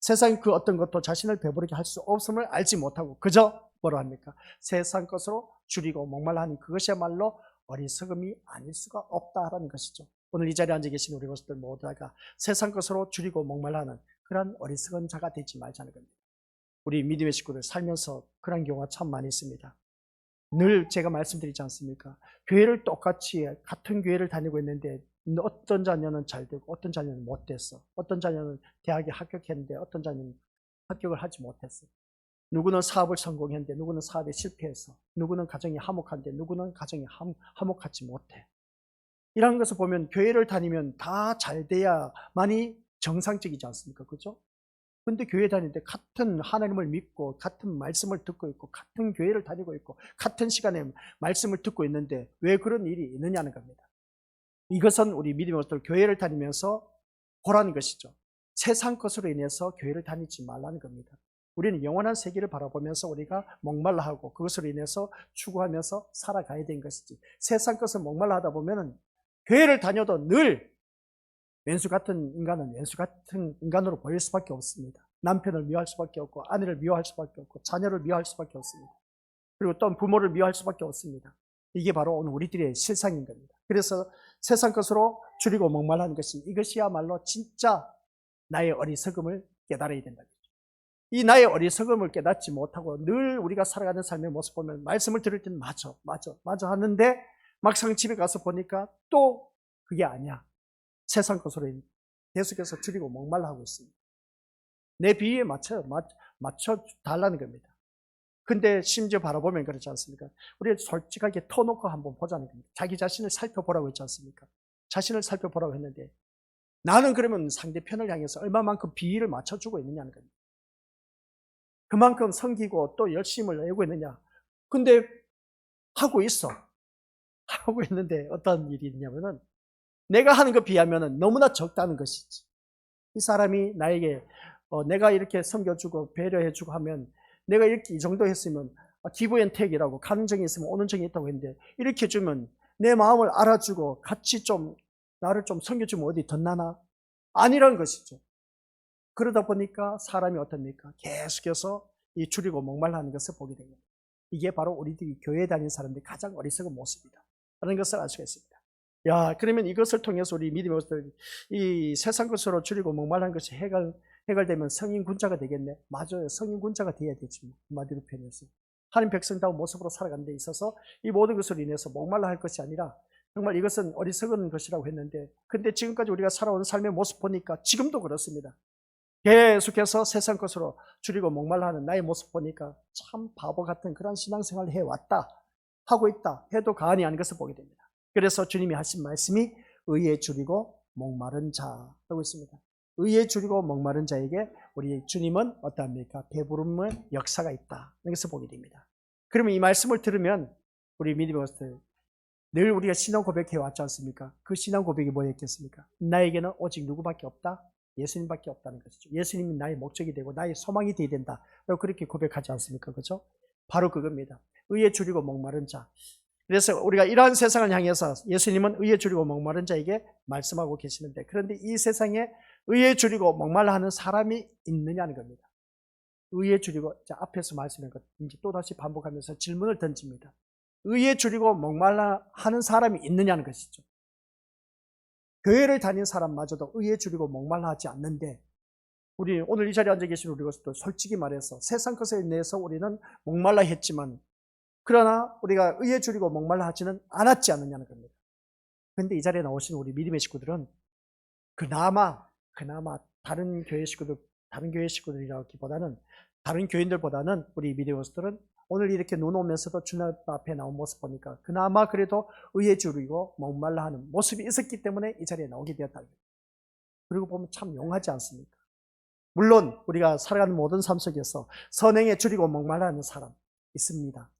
세상 그 어떤 것도 자신을 배부르게 할 수 없음을 알지 못하고 그저 뭐라 합니까? 세상 것으로 줄이고 목말라 하는 그것이야말로 어리석음이 아닐 수가 없다라는 것이죠. 오늘 이 자리에 앉아 계신 우리 것들 모두가 세상 것으로 줄이고 목말라 하는 그런 어리석은 자가 되지 말자는 겁니다. 우리 믿음의 식구들 살면서 그런 경우가 참 많이 있습니다. 늘 제가 말씀드리지 않습니까? 교회를 똑같이 같은 교회를 다니고 있는데 어떤 자녀는 잘 되고 어떤 자녀는 못 됐어. 어떤 자녀는 대학에 합격했는데 어떤 자녀는 합격을 하지 못했어. 누구는 사업을 성공했는데 누구는 사업에 실패했어. 누구는 가정이 화목한데 누구는 가정이 화목하지 못해. 이런 것을 보면 교회를 다니면 다 잘 돼야만이 정상적이지 않습니까? 그죠? 근데 교회 다닐 때 같은 하나님을 믿고 같은 말씀을 듣고 있고 같은 교회를 다니고 있고 같은 시간에 말씀을 듣고 있는데 왜 그런 일이 있느냐는 겁니다. 이것은 우리 믿음의 것들 교회를 다니면서 보라는 것이죠. 세상 것으로 인해서 교회를 다니지 말라는 겁니다. 우리는 영원한 세계를 바라보면서 우리가 목말라 하고 그것으로 인해서 추구하면서 살아가야 되는 것이지 세상 것을 목말라 하다 보면은 교회를 다녀도 늘 왼수 같은 인간은 왼수 같은 인간으로 보일 수밖에 없습니다. 남편을 미워할 수밖에 없고 아내를 미워할 수밖에 없고 자녀를 미워할 수밖에 없습니다. 그리고 또 부모를 미워할 수밖에 없습니다. 이게 바로 오늘 우리들의 실상인 겁니다. 그래서 세상 것으로 줄이고 목말라는 것이 이것이야말로 진짜 나의 어리석음을 깨달아야 된다. 이 나의 어리석음을 깨닫지 못하고 늘 우리가 살아가는 삶의 모습 보면 말씀을 들을 때는 맞아 하는데 막상 집에 가서 보니까 또 그게 아니야. 세상 것으로 계속해서 줄이고 목말라 하고 있습니다. 내 비위에 맞춰 달라는 겁니다. 근데 심지어 바라보면 그렇지 않습니까? 우리가 솔직하게 터놓고 한번 보자는 겁니다. 자기 자신을 살펴보라고 했지 않습니까? 자신을 살펴보라고 했는데 나는 그러면 상대편을 향해서 얼마만큼 비위를 맞춰주고 있느냐는 겁니다. 그만큼 섬기고 또 열심을 내고 있느냐. 근데 하고 있어. 하고 있는데 어떤 일이 있냐면은 내가 하는 것 비하면은 너무나 적다는 것이지. 이 사람이 나에게 내가 이렇게 섬겨주고 배려해주고 하면 내가 이렇게 이 정도 했으면 give and take이라고 가는 정이 있으면 오는 정이 있다고 했는데 이렇게 해주면 내 마음을 알아주고 같이 좀 나를 좀 섬겨주면 어디 덧나나? 아니란 것이죠. 그러다 보니까 사람이 어떻습니까? 계속해서 이 줄이고 목말라 하는 것을 보게 됩니다. 이게 바로 우리들이 교회에 다니는 사람들이 가장 어리석은 모습이다. 라는 것을 알 수가 있습니다. 야, 그러면 이것을 통해서 우리 믿음의 것들, 이 세상 것으로 줄이고 목말라는 것이 해결되면 성인군자가 되겠네. 맞아요. 성인군자가 돼야 되지. 한마디로 표현해서. 하나님 백성다운 모습으로 살아가는 데 있어서 이 모든 것으로 인해서 목말라 할 것이 아니라 정말 이것은 어리석은 것이라고 했는데 근데 지금까지 우리가 살아온 삶의 모습 보니까 지금도 그렇습니다. 계속해서 세상 것으로 줄이고 목말라 하는 나의 모습 보니까 참 바보 같은 그런 신앙생활을 해왔다. 하고 있다. 해도 과언이 아닌 것을 보게 됩니다. 그래서 주님이 하신 말씀이 의에 줄이고 목마른 자라고 있습니다. 의에 줄이고 목마른 자에게 우리 주님은 어떠합니까? 배부름의 역사가 있다. 이것을 보게 됩니다. 그러면 이 말씀을 들으면 우리 믿음의 것들 늘 우리가 신앙 고백해 왔지 않습니까? 그 신앙 고백이 뭐였겠습니까? 나에게는 오직 누구밖에 없다? 예수님밖에 없다는 것이죠. 예수님이 나의 목적이 되고 나의 소망이 되어야 된다. 그렇게 고백하지 않습니까? 그렇죠? 바로 그겁니다. 의에 줄이고 목마른 자. 그래서 우리가 이러한 세상을 향해서 예수님은 의에 줄이고 목마른 자에게 말씀하고 계시는데 그런데 이 세상에 의에 줄이고 목말라 하는 사람이 있느냐는 겁니다. 의에 줄이고 앞에서 말씀한 것 이제 또다시 반복하면서 질문을 던집니다. 의에 줄이고 목말라 하는 사람이 있느냐는 것이죠. 교회를 다닌 사람마저도 의에 줄이고 목말라 하지 않는데, 우리 오늘 이 자리에 앉아 계신 우리 것도 솔직히 말해서 세상 것에 인해서 우리는 목말라 했지만, 그러나 우리가 의에 줄이고 목말라 하지는 않았지 않느냐는 겁니다. 그런데 이 자리에 나오신 우리 믿음의 식구들은 그나마 다른 교회 식구들이라기보다는, 다른 교인들보다는 우리 믿음의 것들은 오늘 이렇게 눈 오면서도 주님 앞에 나온 모습 보니까 그나마 그래도 의에 줄이고 목말라 하는 모습이 있었기 때문에 이 자리에 나오게 되었다. 그리고 보면 참 용하지 않습니까? 물론 우리가 살아가는 모든 삶 속에서 선행에 줄이고 목말라 하는 사람 있습니다.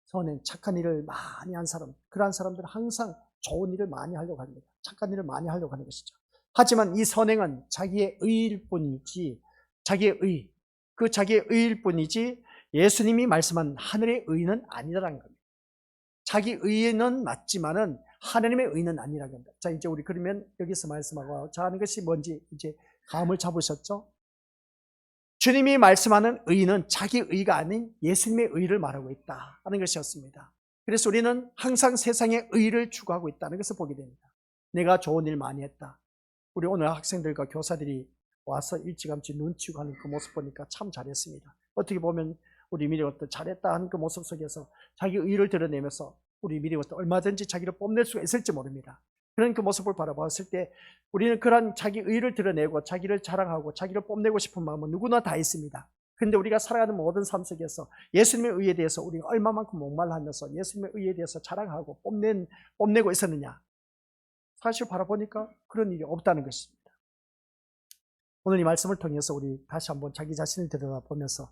선행, 착한 일을 많이 한 사람, 그러한 사람들은 항상 좋은 일을 많이 하려고 합니다. 착한 일을 많이 하려고 하는 것이죠. 하지만 이 선행은 자기의 의일 뿐이지, 자기의 의일 뿐이지 예수님이 말씀한 하늘의 의는 아니라는 겁니다. 자기 의는 맞지만은 하나님의 의는 아니라는 겁니다. 자, 이제 우리 그러면 여기서 말씀하고 하는 것이 뭔지 이제 감을 잡으셨죠? 주님이 말씀하는 의는 자기 의가 아닌 예수님의 의를 말하고 있다 하는 것이었습니다. 그래서 우리는 항상 세상의 의를 추구하고 있다는 것을 보게 됩니다. 내가 좋은 일 많이 했다. 우리 오늘 학생들과 교사들이 와서 일찌감치 눈치고 하는 그 모습 보니까 참 잘했습니다. 어떻게 보면 우리 미리 어떤 잘했다 하는 그 모습 속에서 자기 의를 드러내면서 우리 미리 어떤 얼마든지 자기를 뽐낼 수가 있을지 모릅니다. 그런 그 모습을 바라봤을 때 우리는 그런 자기 의를 드러내고 자기를 자랑하고 자기를 뽐내고 싶은 마음은 누구나 다 있습니다. 그런데 우리가 살아가는 모든 삶 속에서 예수님의 의에 대해서 우리가 얼마만큼 목말라하면서 예수님의 의에 대해서 자랑하고 뽐내고 있었느냐? 사실 바라보니까 그런 일이 없다는 것입니다. 오늘 이 말씀을 통해서 우리 다시 한번 자기 자신을 들여다보면서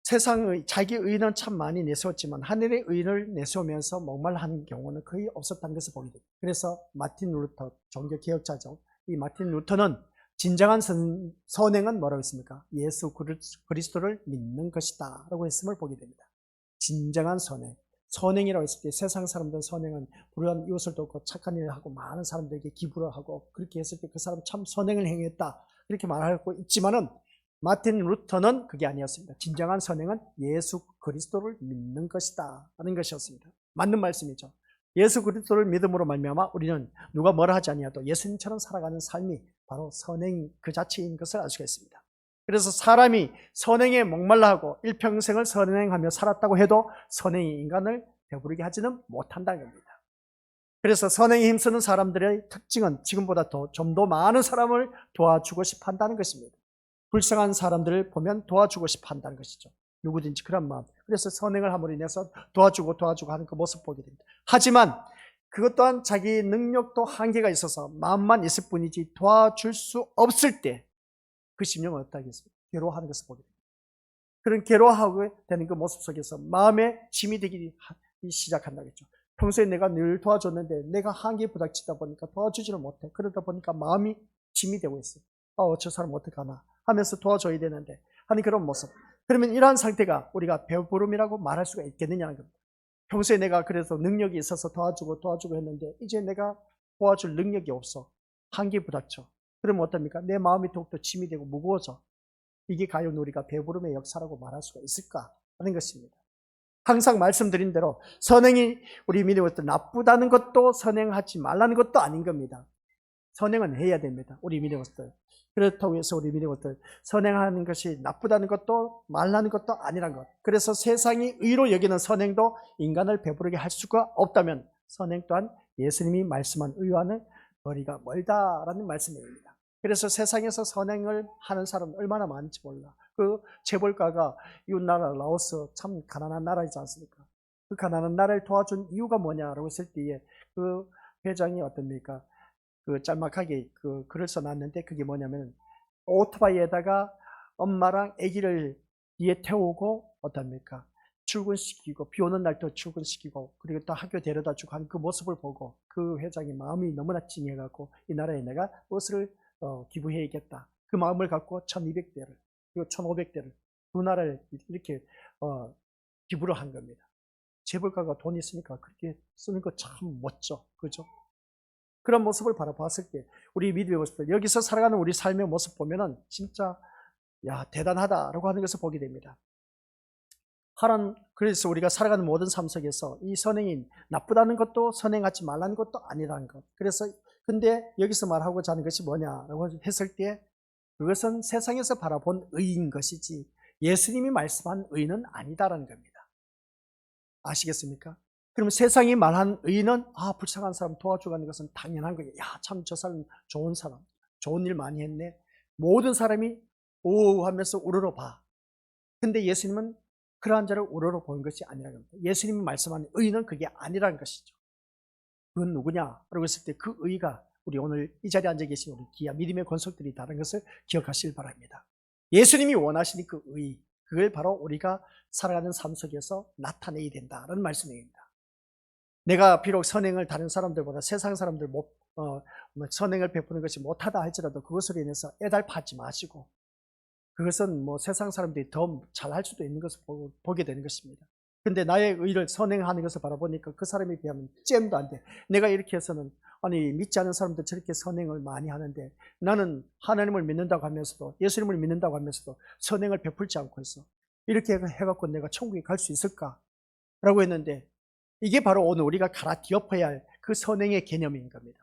세상의 자기 의는 참 많이 내세웠지만 하늘의 의를 내세우면서 목말라하는 경우는 거의 없었다는 것을 보게 됩니다. 그래서 마틴 루터, 종교 개혁자죠. 이 마틴 루터는 진정한 선행은 뭐라고 했습니까? 예수 그리스도를 믿는 것이다 라고 했음을 보게 됩니다. 진정한 선행. 선행이라고 했을 때 세상 사람들은 선행은 불우한 이웃을 돕고 착한 일을 하고 많은 사람들에게 기부를 하고 그렇게 했을 때 그 사람 참 선행을 행했다 이렇게 말하고 있지만은 마틴 루터는 그게 아니었습니다. 진정한 선행은 예수 그리스도를 믿는 것이다 하는 것이었습니다. 맞는 말씀이죠. 예수 그리스도를 믿음으로 말미암아 우리는 누가 뭐라 하지 아니하도 예수님처럼 살아가는 삶이 바로 선행 그 자체인 것을 알 수가 있습니다. 그래서 사람이 선행에 목말라하고 일평생을 선행하며 살았다고 해도 선행이 인간을 배부르게 하지는 못한다는 겁니다. 그래서 선행에 힘쓰는 사람들의 특징은 지금보다 좀 더 많은 사람을 도와주고 싶어 한다는 것입니다. 불쌍한 사람들을 보면 도와주고 싶어 한다는 것이죠. 누구든지 그런 마음. 그래서 선행을 함으로 인해서 도와주고 하는 그 모습 보게 됩니다. 하지만 그것 또한 자기 능력도 한계가 있어서 마음만 있을 뿐이지 도와줄 수 없을 때 그 심령은 어떠하겠습니까? 괴로워하는 것을 보게 됩니다. 그런 괴로워하게 되는 그 모습 속에서 마음에 짐이 되기 시작한다겠죠. 평소에 내가 늘 도와줬는데 내가 한계에 부닥치다 보니까 도와주지를 못해. 그러다 보니까 마음이 짐이 되고 있어요. 저 사람 어떡하나 하면서 도와줘야 되는데 하는 그런 모습. 그러면 이러한 상태가 우리가 배부름이라고 말할 수가 있겠느냐는 겁니다. 평소에 내가 그래서 능력이 있어서 도와주고 했는데 이제 내가 도와줄 능력이 없어. 한계에 부닥쳐. 그러면 어떻습니까? 내 마음이 더욱더 짐이 되고 무거워져. 이게 과연 우리가 배부름의 역사라고 말할 수가 있을까 하는 것입니다. 항상 말씀드린 대로 선행이 우리 믿음의 것도 나쁘다는 것도 선행하지 말라는 것도 아닌 겁니다. 선행은 해야 됩니다. 우리 믿음의 것들. 그렇다고 해서 우리 믿음의 것들 선행하는 것이 나쁘다는 것도 말라는 것도 아니란 것. 그래서 세상이 의로 여기는 선행도 인간을 배부르게 할 수가 없다면 선행 또한 예수님이 말씀한 의와는 거리가 멀다라는 말씀입니다. 그래서 세상에서 선행을 하는 사람은 얼마나 많은지 몰라. 그 재벌가가 이웃나라 라오스 참 가난한 나라이지 않습니까? 그 가난한 나라를 도와준 이유가 뭐냐라고 했을 때에 그 회장이 어떻습니까? 그 짤막하게 그 글을 써놨는데 그게 뭐냐면 오토바이에다가 엄마랑 아기를 뒤에 태우고 어떻습니까? 출근시키고 비 오는 날도 출근시키고 그리고 또 학교 데려다 주고 하는 그 모습을 보고 그 회장이 마음이 너무나 찡해갖고 이 나라에 내가 버스를 기부해야겠다. 그 마음을 갖고 1200대를 그리고 1500대를 두 나라를 이렇게 기부를 한 겁니다. 재벌가가 돈 있으니까 그렇게 쓰는 거 참 멋져. 그죠? 그런 모습을 바라봤을 때 우리 믿음의 모습들 여기서 살아가는 우리 삶의 모습 보면은 진짜 야 대단하다라고 하는 것을 보게 됩니다. 그래서 우리가 살아가는 모든 삶 속에서 이 선행이 나쁘다는 것도 선행하지 말라는 것도 아니라는 것. 그래서 근데 여기서 말하고자 하는 것이 뭐냐라고 했을 때 그것은 세상에서 바라본 의인 것이지 예수님이 말씀한 의는 아니다라는 겁니다. 아시겠습니까? 그럼 세상이 말한 의는 불쌍한 사람 도와주는 것은 당연한 거예요. 야, 참 저 사람 좋은 사람, 좋은 일 많이 했네. 모든 사람이 오 하면서 우러러봐. 근데 예수님은 그러한 자를 우러러 보는 것이 아니라는 겁니다. 예수님이 말씀하는 의는 그게 아니라는 것이죠. 그건 누구냐? 라고 했을 때 그 의가 우리 오늘 이 자리에 앉아 계신 우리 귀한 믿음의 권속들이 다른 것을 기억하시길 바랍니다. 예수님이 원하시는 그 의, 그걸 바로 우리가 살아가는 삶 속에서 나타내야 된다는 말씀입니다. 내가 비록 선행을 다른 사람들보다 세상 사람들 선행을 베푸는 것이 못하다 할지라도 그것으로 인해서 애달파하지 마시고 그것은 세상 사람들이 더 잘할 수도 있는 것을 보게 되는 것입니다. 근데 나의 의를 선행하는 것을 바라보니까 그 사람에 비하면 잼도 안 돼. 내가 이렇게 해서는 믿지 않은 사람들 저렇게 선행을 많이 하는데 나는 하나님을 믿는다고 하면서도 예수님을 믿는다고 하면서도 선행을 베풀지 않고 있어. 이렇게 해갖고 내가 천국에 갈 수 있을까? 라고 했는데 이게 바로 오늘 우리가 갈아엎어야 할 그 선행의 개념인 겁니다.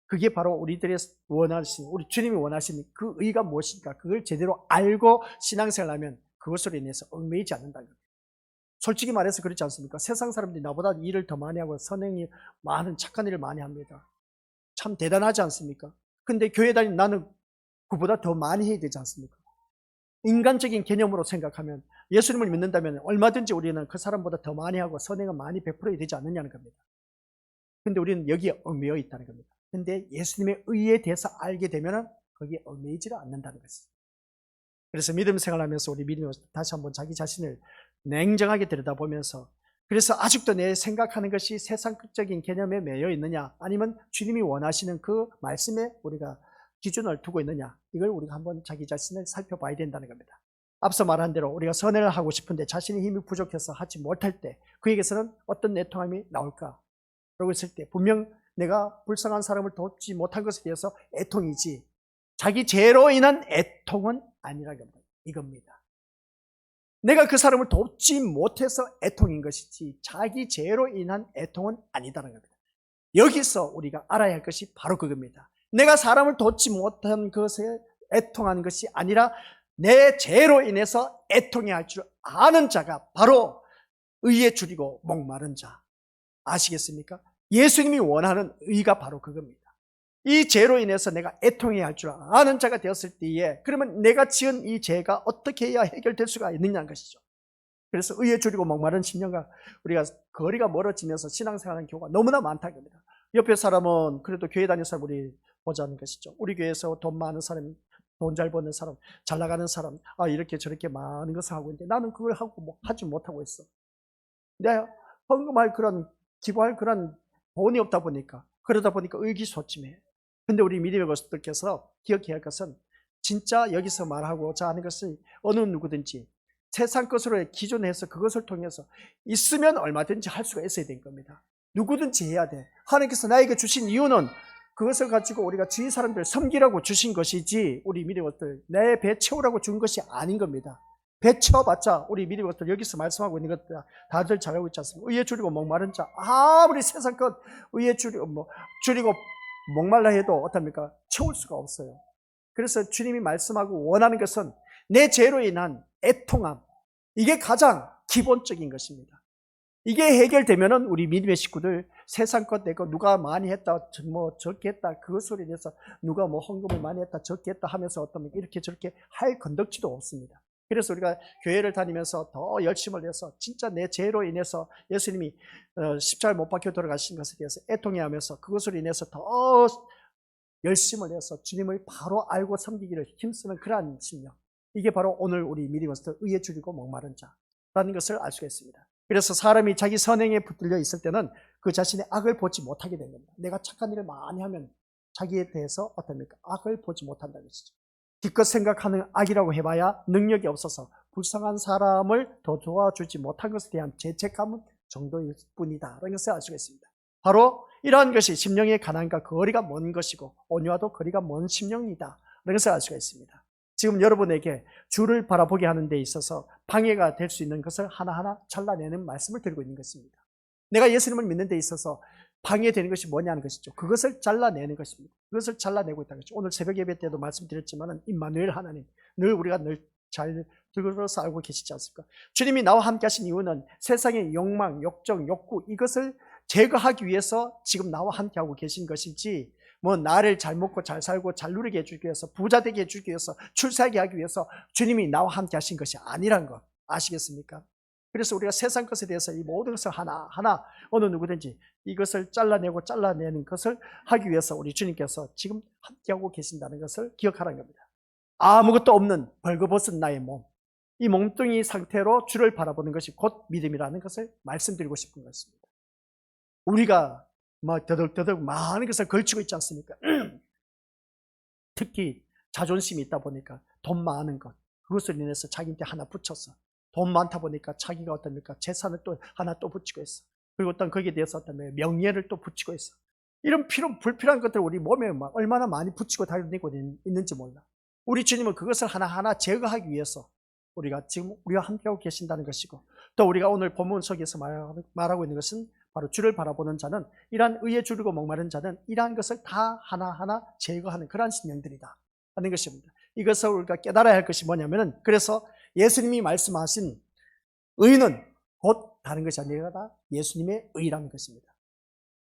그게 바로 우리들의 우리 주님이 원하시는 그 의가 무엇인가 그걸 제대로 알고 신앙생활을 하면 그것으로 인해서 얽매이지 않는다는 겁니다. 솔직히 말해서 그렇지 않습니까? 세상 사람들이 나보다 일을 더 많이 하고 선행이 많은 착한 일을 많이 합니다. 참 대단하지 않습니까? 근데 교회 다니는 나는 그보다 더 많이 해야 되지 않습니까? 인간적인 개념으로 생각하면 예수님을 믿는다면 얼마든지 우리는 그 사람보다 더 많이 하고 선행을 많이 베풀어야 되지 않느냐는 겁니다. 근데 우리는 여기에 얽매여 있다는 겁니다. 근데 예수님의 의에 대해서 알게 되면 거기에 얽매이지를 않는다는 것입니다. 그래서 믿음 생활하면서 우리 믿음을 다시 한번 자기 자신을 냉정하게 들여다보면서 그래서 아직도 내 생각하는 것이 세상적인 개념에 매여 있느냐 아니면 주님이 원하시는 그 말씀에 우리가 기준을 두고 있느냐 이걸 우리가 한번 자기 자신을 살펴봐야 된다는 겁니다. 앞서 말한 대로 우리가 선행을 하고 싶은데 자신의 힘이 부족해서 하지 못할 때 그에게서는 어떤 애통함이 나올까? 라고 했을 때 분명 내가 불쌍한 사람을 돕지 못한 것에 대해서 애통이지 자기 죄로 인한 애통은 아니라는 이겁니다. 내가 그 사람을 돕지 못해서 애통인 것이지 자기 죄로 인한 애통은 아니다는 겁니다. 여기서 우리가 알아야 할 것이 바로 그겁니다. 내가 사람을 돕지 못한 것에 애통하는 것이 아니라 내 죄로 인해서 애통해야 할 줄 아는 자가 바로 의에 줄이고 목마른 자. 아시겠습니까? 예수님이 원하는 의가 바로 그겁니다. 이 죄로 인해서 내가 애통해야 할 줄 아는 자가 되었을 때에 그러면 내가 지은 이 죄가 어떻게 해야 해결될 수가 있느냐는 것이죠. 그래서 의에 줄이고 목마른 심령과 우리가 거리가 멀어지면서 신앙생활하는 경우가 너무나 많다는 겁니다. 옆에 사람은 그래도 교회 다니는 사람 우리 보자는 것이죠. 우리 교회에서 돈 많은 사람, 돈 잘 버는 사람, 잘 나가는 사람 이렇게 저렇게 많은 것을 하고 있는데 나는 그걸 하지 못하고 있어. 내가 헌금할 그런 기부할 그런 돈이 없다 보니까 그러다 보니까 의기소침해. 근데 우리 믿음의 것들께서 기억해야 할 것은 진짜 여기서 말하고자 하는 것은 어느 누구든지 세상 것으로 기존해서 그것을 통해서 있으면 얼마든지 할 수가 있어야 된 겁니다. 누구든지 해야 돼. 하나님께서 나에게 주신 이유는 그것을 가지고 우리가 주위 사람들 섬기라고 주신 것이지 우리 믿음의 것들 내 배 채우라고 준 것이 아닌 겁니다. 배 채워봤자 우리 믿음의 것들 여기서 말씀하고 있는 것들 다들 잘 알고 있지 않습니까? 의에 줄이고 목마른 자 아무리 세상 것 의에 줄이고 목말라 해도 어떻습니까? 채울 수가 없어요. 그래서 주님이 말씀하고 원하는 것은 내 죄로 인한 애통함 이게 가장 기본적인 것입니다. 이게 해결되면은 우리 믿음의 식구들 세상 것 내고 누가 많이 했다 적게 했다 그것으로 인해서 누가 헌금을 많이 했다 적게 했다 하면서 이렇게 저렇게 할 건덕지도 없습니다. 그래서 우리가 교회를 다니면서 더 열심을 해서 진짜 내 죄로 인해서 예수님이 십자가에 못 박혀 돌아가신 것에 대해서 애통해하면서 그것으로 인해서 더 열심을 해서 주님을 바로 알고 섬기기를 힘쓰는 그러한 심령 이게 바로 오늘 우리 믿음으로서 의에 줄이고 목마른 자라는 것을 알 수가 있습니다. 그래서 사람이 자기 선행에 붙들려 있을 때는 그 자신의 악을 보지 못하게 된 겁니다. 내가 착한 일을 많이 하면 자기에 대해서 어떻습니까? 악을 보지 못한다는 것이죠. 기껏 생각하는 악이라고 해봐야 능력이 없어서 불쌍한 사람을 더 도와주지 못한 것에 대한 죄책감 정도일 뿐이다 라는 것을 알 수가 있습니다. 바로 이러한 것이 심령의 가난과 거리가 먼 것이고 온유와도 거리가 먼 심령이다 라는 것을 알 수가 있습니다. 지금 여러분에게 주를 바라보게 하는 데 있어서 방해가 될 수 있는 것을 하나하나 잘라내는 말씀을 드리고 있는 것입니다. 내가 예수님을 믿는 데 있어서 방해되는 것이 뭐냐는 것이죠. 그것을 잘라내는 것입니다. 그것을 잘라내고 있다는 것이죠. 오늘 새벽 예배 때도 말씀드렸지만 임마누엘 하나님, 늘 우리가 늘 잘 들어서 알고 계시지 않습니까? 주님이 나와 함께 하신 이유는 세상의 욕망, 욕정, 욕구 이것을 제거하기 위해서 지금 나와 함께 하고 계신 것이지 뭐 나를 잘 먹고 잘 살고 잘 누리게 해주기 위해서, 부자 되게 해주기 위해서, 출세하게 하기 위해서 주님이 나와 함께 하신 것이 아니란 것 아시겠습니까? 그래서 우리가 세상 것에 대해서 이 모든 것을 하나하나 어느 누구든지 이것을 잘라내고 잘라내는 것을 하기 위해서 우리 주님께서 지금 함께하고 계신다는 것을 기억하라는 겁니다. 아무것도 없는 벌거벗은 나의 몸, 이 몸뚱이 상태로 주를 바라보는 것이 곧 믿음이라는 것을 말씀드리고 싶은 것입니다. 우리가 막 더덕더덕 많은 것을 걸치고 있지 않습니까? 특히 자존심이 있다 보니까 돈 많은 것, 그것을 인해서 자기한테 하나 붙여서 돈 많다 보니까 자기가 어떻습니까? 재산을 또 하나 또 붙이고 있어. 그리고 어떤 거기에 대해서 어떤 명예를 또 붙이고 있어. 이런 불필요한 것들을 우리 몸에 얼마나 많이 붙이고 다니고 있는지 몰라. 우리 주님은 그것을 하나하나 제거하기 위해서 우리가 지금 우리와 함께하고 계신다는 것이고, 또 우리가 오늘 본문 속에서 말하고 있는 것은 바로 주를 바라보는 자는, 이러한 의에 주르고 목마른 자는 이러한 것을 다 하나하나 제거하는 그러한 신령들이다 하는 것입니다. 이것을 우리가 깨달아야 할 것이 뭐냐면은, 그래서 예수님이 말씀하신 의는 곧 다른 것이 아니라 예수님의 의라는 것입니다.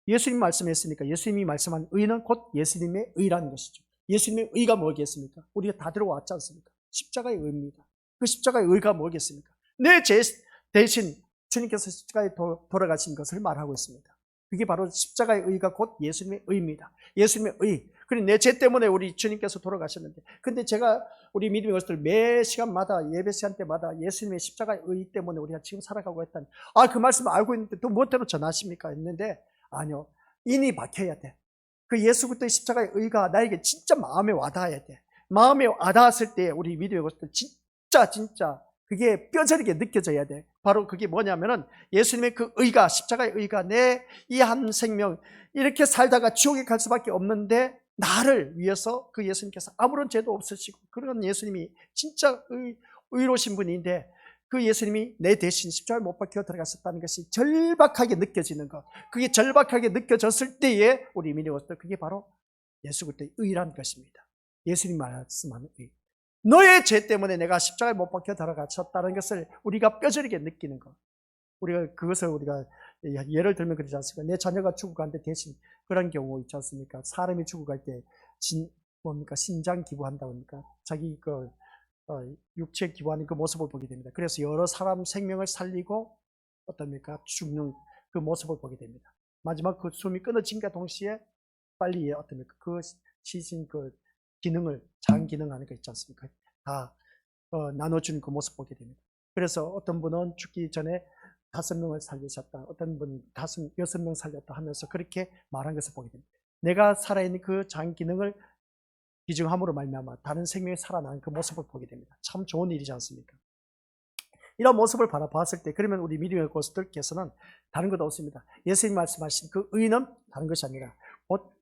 예수님 말씀했으니까 예수님이 말씀한 의는 곧 예수님의 의라는 것이죠. 예수님의 의가 뭐겠습니까? 우리가 다 들어왔지 않습니까? 십자가의 의입니다. 그 십자가의 의가 뭐겠습니까? 내 죄 대신 주님께서 십자가에 돌아가신 것을 말하고 있습니다. 그게 바로 십자가의 의가 곧 예수님의 의입니다. 예수님의 의. 그리고 내 죄 때문에 우리 주님께서 돌아가셨는데, 근데 제가 우리 믿음의 것들 매 시간마다 예배 시간 때마다 예수님의 십자가의 의 때문에 우리가 지금 살아가고 있다니, 그 말씀을 알고 있는데 또 무엇대로 전하십니까? 했는데, 아니요, 인이 박혀야 돼. 그 예수 그리스도의 십자가의 의가 나에게 진짜 마음에 와닿아야 돼. 마음에 와닿았을 때 우리 믿음의 것들 진짜 그게 뼈저리게 느껴져야 돼. 바로 그게 뭐냐면은 예수님의 그 의가, 십자가의 의가 내 이 한 생명 이렇게 살다가 지옥에 갈 수밖에 없는데, 나를 위해서 그 예수님께서 아무런 죄도 없으시고 그런 예수님이 진짜 의로우신 분인데, 그 예수님이 내 대신 십자가에 못 박혀 들어갔었다는 것이 절박하게 느껴지는 것, 그게 절박하게 느껴졌을 때에 우리 믿음의 것들, 그게 바로 예수 그리스도의 의라는 것입니다. 예수님 말씀하는 의. 너의 죄 때문에 내가 십자가에 못 박혀 들어갔었다는 것을 우리가 뼈저리게 느끼는 것. 우리가 그것을 우리가 예를 들면 그러지 않습니까? 내 자녀가 죽어가는데 대신 그런 경우 있지 않습니까? 사람이 죽어갈 때 신장 기부한다고 합니까? 자기 육체 기부하는 그 모습을 보게 됩니다. 그래서 여러 사람 생명을 살리고 어떻습니까? 죽는 그 모습을 보게 됩니다. 마지막 그 숨이 끊어진과 동시에 빨리 어떻습니까? 그 시신 그 기능을, 장 기능하는 거 있지 않습니까? 다 나눠주는 그 모습 보게 됩니다. 그래서 어떤 분은 죽기 전에 5명을 살리셨다, 어떤 분은 6명 살렸다 하면서 그렇게 말한 것을 보게 됩니다. 내가 살아있는 그 장 기능을 기증함으로 말미암아 다른 생명이 살아나는 그 모습을 보게 됩니다. 참 좋은 일이지 않습니까? 이런 모습을 바라봤을 때, 그러면 우리 믿음의 고수들께서는 다른 것도 없습니다. 예수님 말씀하신 그 의는 다른 것이 아니라 곧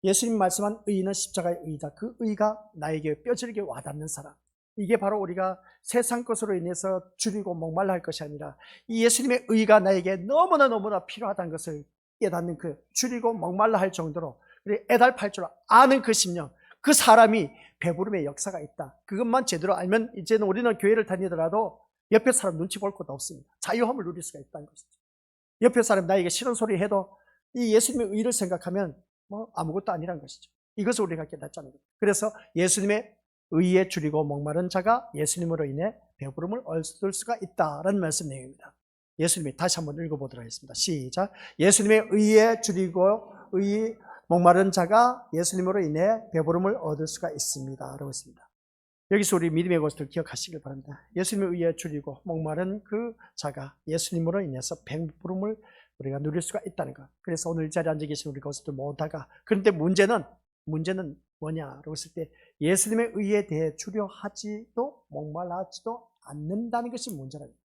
예수님 말씀한 의는 십자가의 의다. 그 의가 나에게 뼈저리게 와닿는 사람, 이게 바로 우리가 세상 것으로 인해서 줄이고 목말라 할 것이 아니라 이 예수님의 의가 나에게 너무나 필요하다는 것을 깨닫는, 그 줄이고 목말라 할 정도로 애달팔 줄 아는 그 심령, 그 사람이 배부름의 역사가 있다. 그것만 제대로 알면 이제는 우리는 교회를 다니더라도 옆에 사람 눈치 볼 것도 없습니다. 자유함을 누릴 수가 있다는 것이죠. 옆에 사람 나에게 싫은 소리 해도 이 예수님의 의를 생각하면 뭐 아무것도 아니란 것이죠. 이것을 우리가 깨닫자는 거예요. 그래서 예수님의 의에 줄이고 목마른 자가 예수님으로 인해 배부름을 얻을 수가 있다라는 말씀 내용입니다. 예수님이 다시 한번 읽어보도록 하겠습니다. 시작. 예수님의 의에 줄이고 목마른 자가 예수님으로 인해 배부름을 얻을 수가 있습니다. 라고 했습니다. 여기서 우리 믿음의 것을 기억하시길 바랍니다. 예수님의 의에 줄이고 목마른 그 자가 예수님으로 인해서 배부름을 우리가 누릴 수가 있다는 것. 그래서 오늘 이 자리에 앉아 계신 우리 것들 모두가, 그런데 문제는 뭐냐라고 했을 때 예수님의 의에 대해 주려하지도 목말라하지도 않는다는 것이 문제라는 거예요.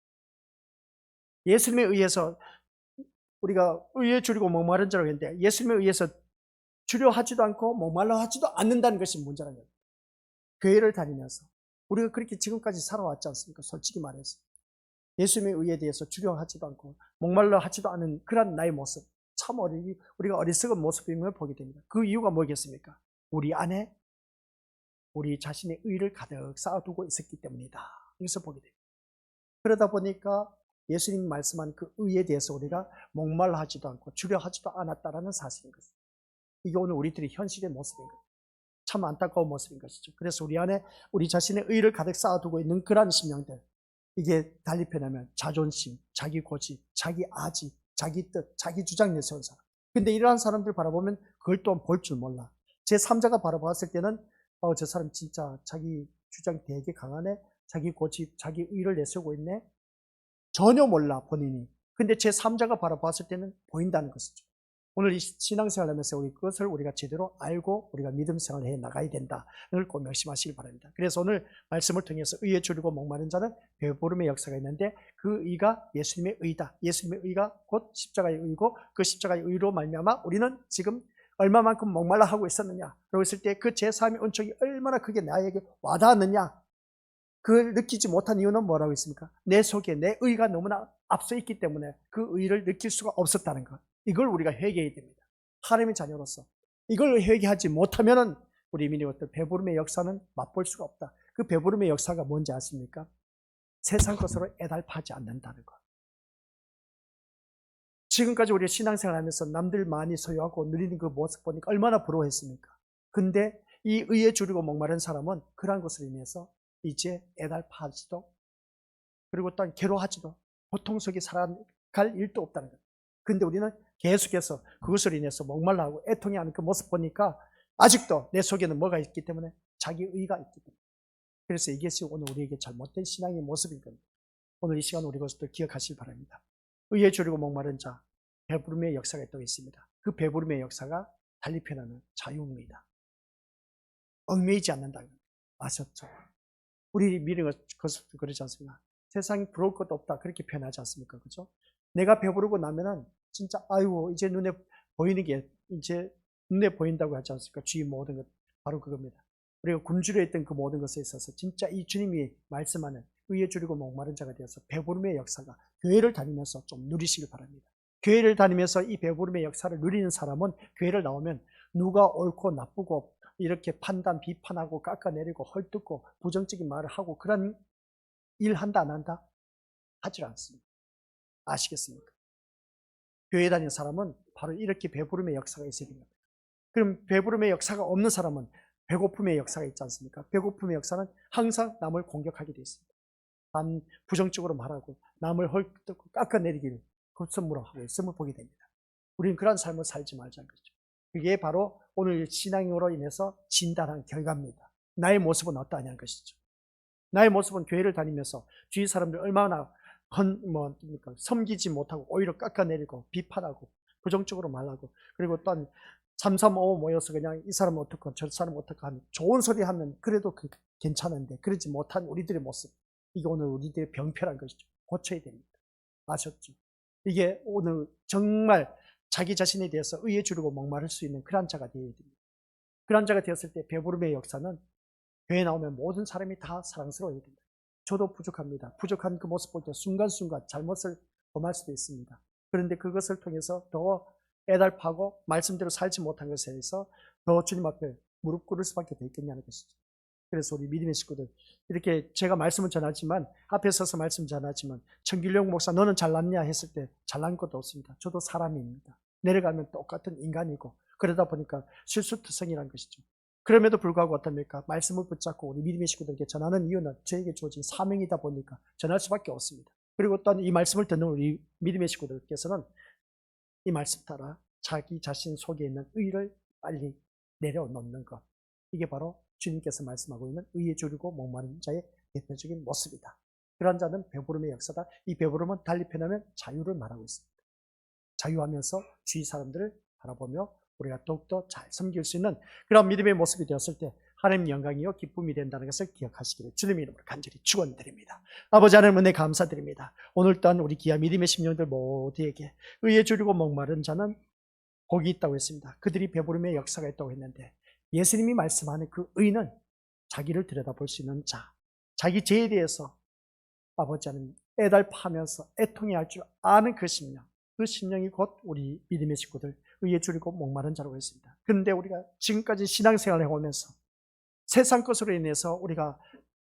예수님에 의해서 우리가 의에 줄이고 목마른 자라고 했는데 예수님에 의해서 주려하지도 않고 목말라하지도 않는다는 것이 문제라는 거예요. 교회를 다니면서 우리가 그렇게 지금까지 살아왔지 않습니까? 솔직히 말해서. 예수님의 의에 대해서 주려하지도 않고 목말라 하지도 않은 그런 나의 모습, 참 우리가 어리석은 모습임을 보게 됩니다. 그 이유가 뭐겠습니까? 우리 안에 우리 자신의 의를 가득 쌓아두고 있었기 때문이다. 이것을 보게 됩니다. 그러다 보니까 예수님이 말씀한 그 의에 대해서 우리가 목말라 하지도 않고 주려하지도 않았다라는 사실인 것입니다. 이게 오늘 우리들의 현실의 모습인 것입니다. 참 안타까운 모습인 것이죠. 그래서 우리 안에 우리 자신의 의를 가득 쌓아두고 있는 그러한 심령들, 이게 달리 표현하면 자존심, 자기 고집, 자기 아지, 자기 뜻, 자기 주장 내세운 사람. 근데 이러한 사람들 바라보면 그걸 또한 볼 줄 몰라. 제3자가 바라봤을 때는 저 사람 진짜 자기 주장 되게 강하네, 자기 고집, 자기 의를 내세우고 있네. 전혀 몰라 본인이. 근데 제3자가 바라봤을 때는 보인다는 것이죠. 오늘 이 신앙생활 하면서 우리 그것을 우리가 제대로 알고 우리가 믿음 생활을 해 나가야 된다를 꼭 명심하시기 바랍니다. 그래서 오늘 말씀을 통해서 의에 주리고 목마른 자는 배부름의 역사가 있는데 그 의가 예수님의 의다. 예수님의 의가 곧 십자가의 의고 그 십자가의 의로 말미암아 우리는 지금 얼마만큼 목말라 하고 있었느냐. 그러고 있을 때 그 제3의 은총이 얼마나 크게 나에게 와닿았느냐. 그걸 느끼지 못한 이유는 뭐라고 했습니까? 내 속에 내 의가 너무나 앞서 있기 때문에 그 의를 느낄 수가 없었다는 것. 이걸 우리가 회개해야 됩니다. 하나님의 자녀로서 이걸 회개하지 못하면은 우리 민의 어떤 배부름의 역사는 맛볼 수가 없다. 그 배부름의 역사가 뭔지 아십니까? 세상 것으로 애달파지 않는다는 것. 지금까지 우리가 신앙생활 하면서 남들 많이 소유하고 누리는 그 모습 보니까 얼마나 부러워했습니까? 근데 이 의에 주리고 목마른 사람은 그러한 것으로 인해서 이제 애달파하지도 그리고 또한 괴로워하지도 고통 속에 살아갈 일도 없다는 거예요. 근데 우리는 계속해서 그것으로 인해서 목말라하고 애통해하는 그 모습 보니까 아직도 내 속에는 뭐가 있기 때문에 자기 의가 있기 때문에. 그래서 이것이 오늘 우리에게 잘못된 신앙의 모습인 겁니다. 오늘 이 시간 우리 그것도 기억하시기 바랍니다. 의에 주리고 목마른 자, 배부름의 역사가 또 있습니다. 그 배부름의 역사가 달리 표현하는 자유입니다. 얽매이지 않는다는 겁니다. 아셨죠? 우리 미래가 것도 그러지 않습니까? 세상에 부러울 것도 없다 그렇게 표현하지 않습니까? 그죠? 내가 배부르고 나면은 진짜 아이고 이제 눈에 보이는 게 이제 눈에 보인다고 하지 않습니까? 주의 모든 것 바로 그겁니다. 우리가 굶주려 있던 그 모든 것에 있어서 진짜 이 주님이 말씀하는 의에 주리고 목마른 자가 되어서 배부름의 역사가 교회를 다니면서 좀 누리시길 바랍니다. 교회를 다니면서 이 배부름의 역사를 누리는 사람은 교회를 나오면 누가 옳고 나쁘고 이렇게 판단, 비판하고 깎아내리고 헐뜯고 부정적인 말을 하고 그런 일 한다 안 한다? 하질 않습니다. 아시겠습니까? 교회 다니는 사람은 바로 이렇게 배부름의 역사가 있어야 됩니다. 그럼 배부름의 역사가 없는 사람은 배고픔의 역사가 있지 않습니까? 배고픔의 역사는 항상 남을 공격하게 되어 있습니다. 남 부정적으로 말하고 남을 헐뜯고 깎아내리기를 급선무로 하고 있음을 보게 됩니다. 우리는 그런 삶을 살지 말자는 거죠. 그게 바로 오늘 신앙으로 인해서 진단한 결과입니다. 나의 모습은 어떠하냐는 것이죠. 나의 모습은 교회를 다니면서 주위 사람들 얼마나 섬기지 못하고 오히려 깎아내리고 비판하고 부정적으로 말하고 그리고 또한 335 모여서 그냥 이 사람은 어떻고 저 사람은 어떻고 하는 좋은 소리 하면 그래도 괜찮은데 그러지 못한 우리들의 모습, 이게 오늘 우리들의 병폐란 것이죠. 고쳐야 됩니다. 아셨죠? 이게 오늘 정말 자기 자신에 대해서 의에 주르고 목마를 수 있는 그런 자가 되어야 됩니다. 그런 자가 되었을 때 배부름의 역사는 교회에 나오면 모든 사람이 다 사랑스러워야 됩니다. 저도 부족합니다. 부족한 그 모습 볼 때 순간순간 잘못을 범할 수도 있습니다. 그런데 그것을 통해서 더 애달파고 말씀대로 살지 못한 것에 대해서 더 주님 앞에 무릎 꿇을 수밖에 더 있겠냐는 것이죠. 그래서 우리 믿음의 식구들 이렇게 제가 말씀은 전하지만 앞에 서서 말씀 전하지만 청길용 목사 너는 잘났냐 했을 때 잘난 것도 없습니다. 저도 사람입니다. 내려가면 똑같은 인간이고 그러다 보니까 실수투성이라는 것이죠. 그럼에도 불구하고 어떻습니까? 말씀을 붙잡고 우리 믿음의 식구들에게 전하는 이유는 저에게 주어진 사명이다 보니까 전할 수밖에 없습니다. 그리고 또한 이 말씀을 듣는 우리 믿음의 식구들께서는 이 말씀 따라 자기 자신 속에 있는 의를 빨리 내려놓는 것, 이게 바로 주님께서 말씀하고 있는 의에 주리고 목마른 자의 대표적인 모습이다. 그런 자는 배부름의 역사다. 이 배부름은 달리 표현하면 자유를 말하고 있습니다. 자유하면서 주위 사람들을 바라보며 우리가 더욱더 잘 섬길 수 있는 그런 믿음의 모습이 되었을 때 하나님 영광이요 기쁨이 된다는 것을 기억하시기를 주님의 이름으로 간절히 축원드립니다. 아버지 하나님 은혜 감사드립니다. 오늘 또한 우리 귀한 믿음의 심령들 모두에게 의에 주리고 목마른 자는 복이 있다고 했습니다. 그들이 배부름의 역사가 있다고 했는데 예수님이 말씀하는 그 의는 자기를 들여다볼 수 있는 자, 자기 죄에 대해서 아버지 하나님 애달파하면서 애통해야 할 줄 아는 그 심령, 그 심령이 곧 우리 믿음의 식구들, 의에 줄이고 목마른 자라고 했습니다. 그런데 우리가 지금까지 신앙생활을 해오면서 세상 것으로 인해서 우리가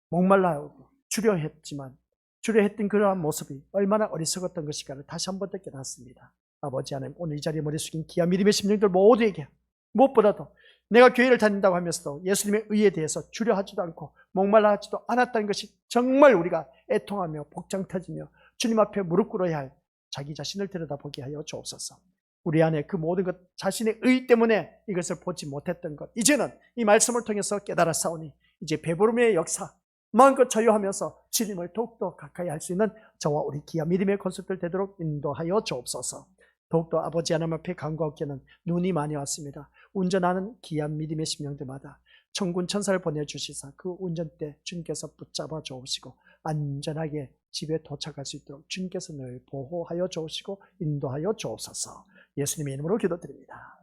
목말라하고 주려했지만 주려했던 그러한 모습이 얼마나 어리석었던 것일까를 다시 한 번 더 깨닫습니다. 아버지 하나님, 오늘 이 자리에 머리 숙인 귀한 믿음의 심령들 모두에게 무엇보다도 내가 교회를 다닌다고 하면서도 예수님의 의에 대해서 주려하지도 않고 목말라 하지도 않았다는 것이 정말 우리가 애통하며 복장 터지며 주님 앞에 무릎 꿇어야 할 자기 자신을 들여다보게 하여 주옵소서. 우리 안에 그 모든 것, 자신의 의 때문에 이것을 보지 못했던 것, 이제는 이 말씀을 통해서 깨달았사오니 이제 배부름의 역사 마음껏 자유하면서 주님을 더욱더 가까이 할 수 있는 저와 우리 귀한 믿음의 권속들 되도록 인도하여 주옵소서. 더욱더 아버지 하나님 앞에 간구하기에는 눈이 많이 왔습니다. 운전하는 귀한 믿음의 심령들마다 천군 천사를 보내주시사 그 운전대 주님께서 붙잡아 주옵시고 안전하게 집에 도착할 수 있도록 주님께서 늘 보호하여 주옵시고 인도하여 주옵소서. 예수님의 이름으로 기도드립니다.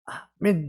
아멘.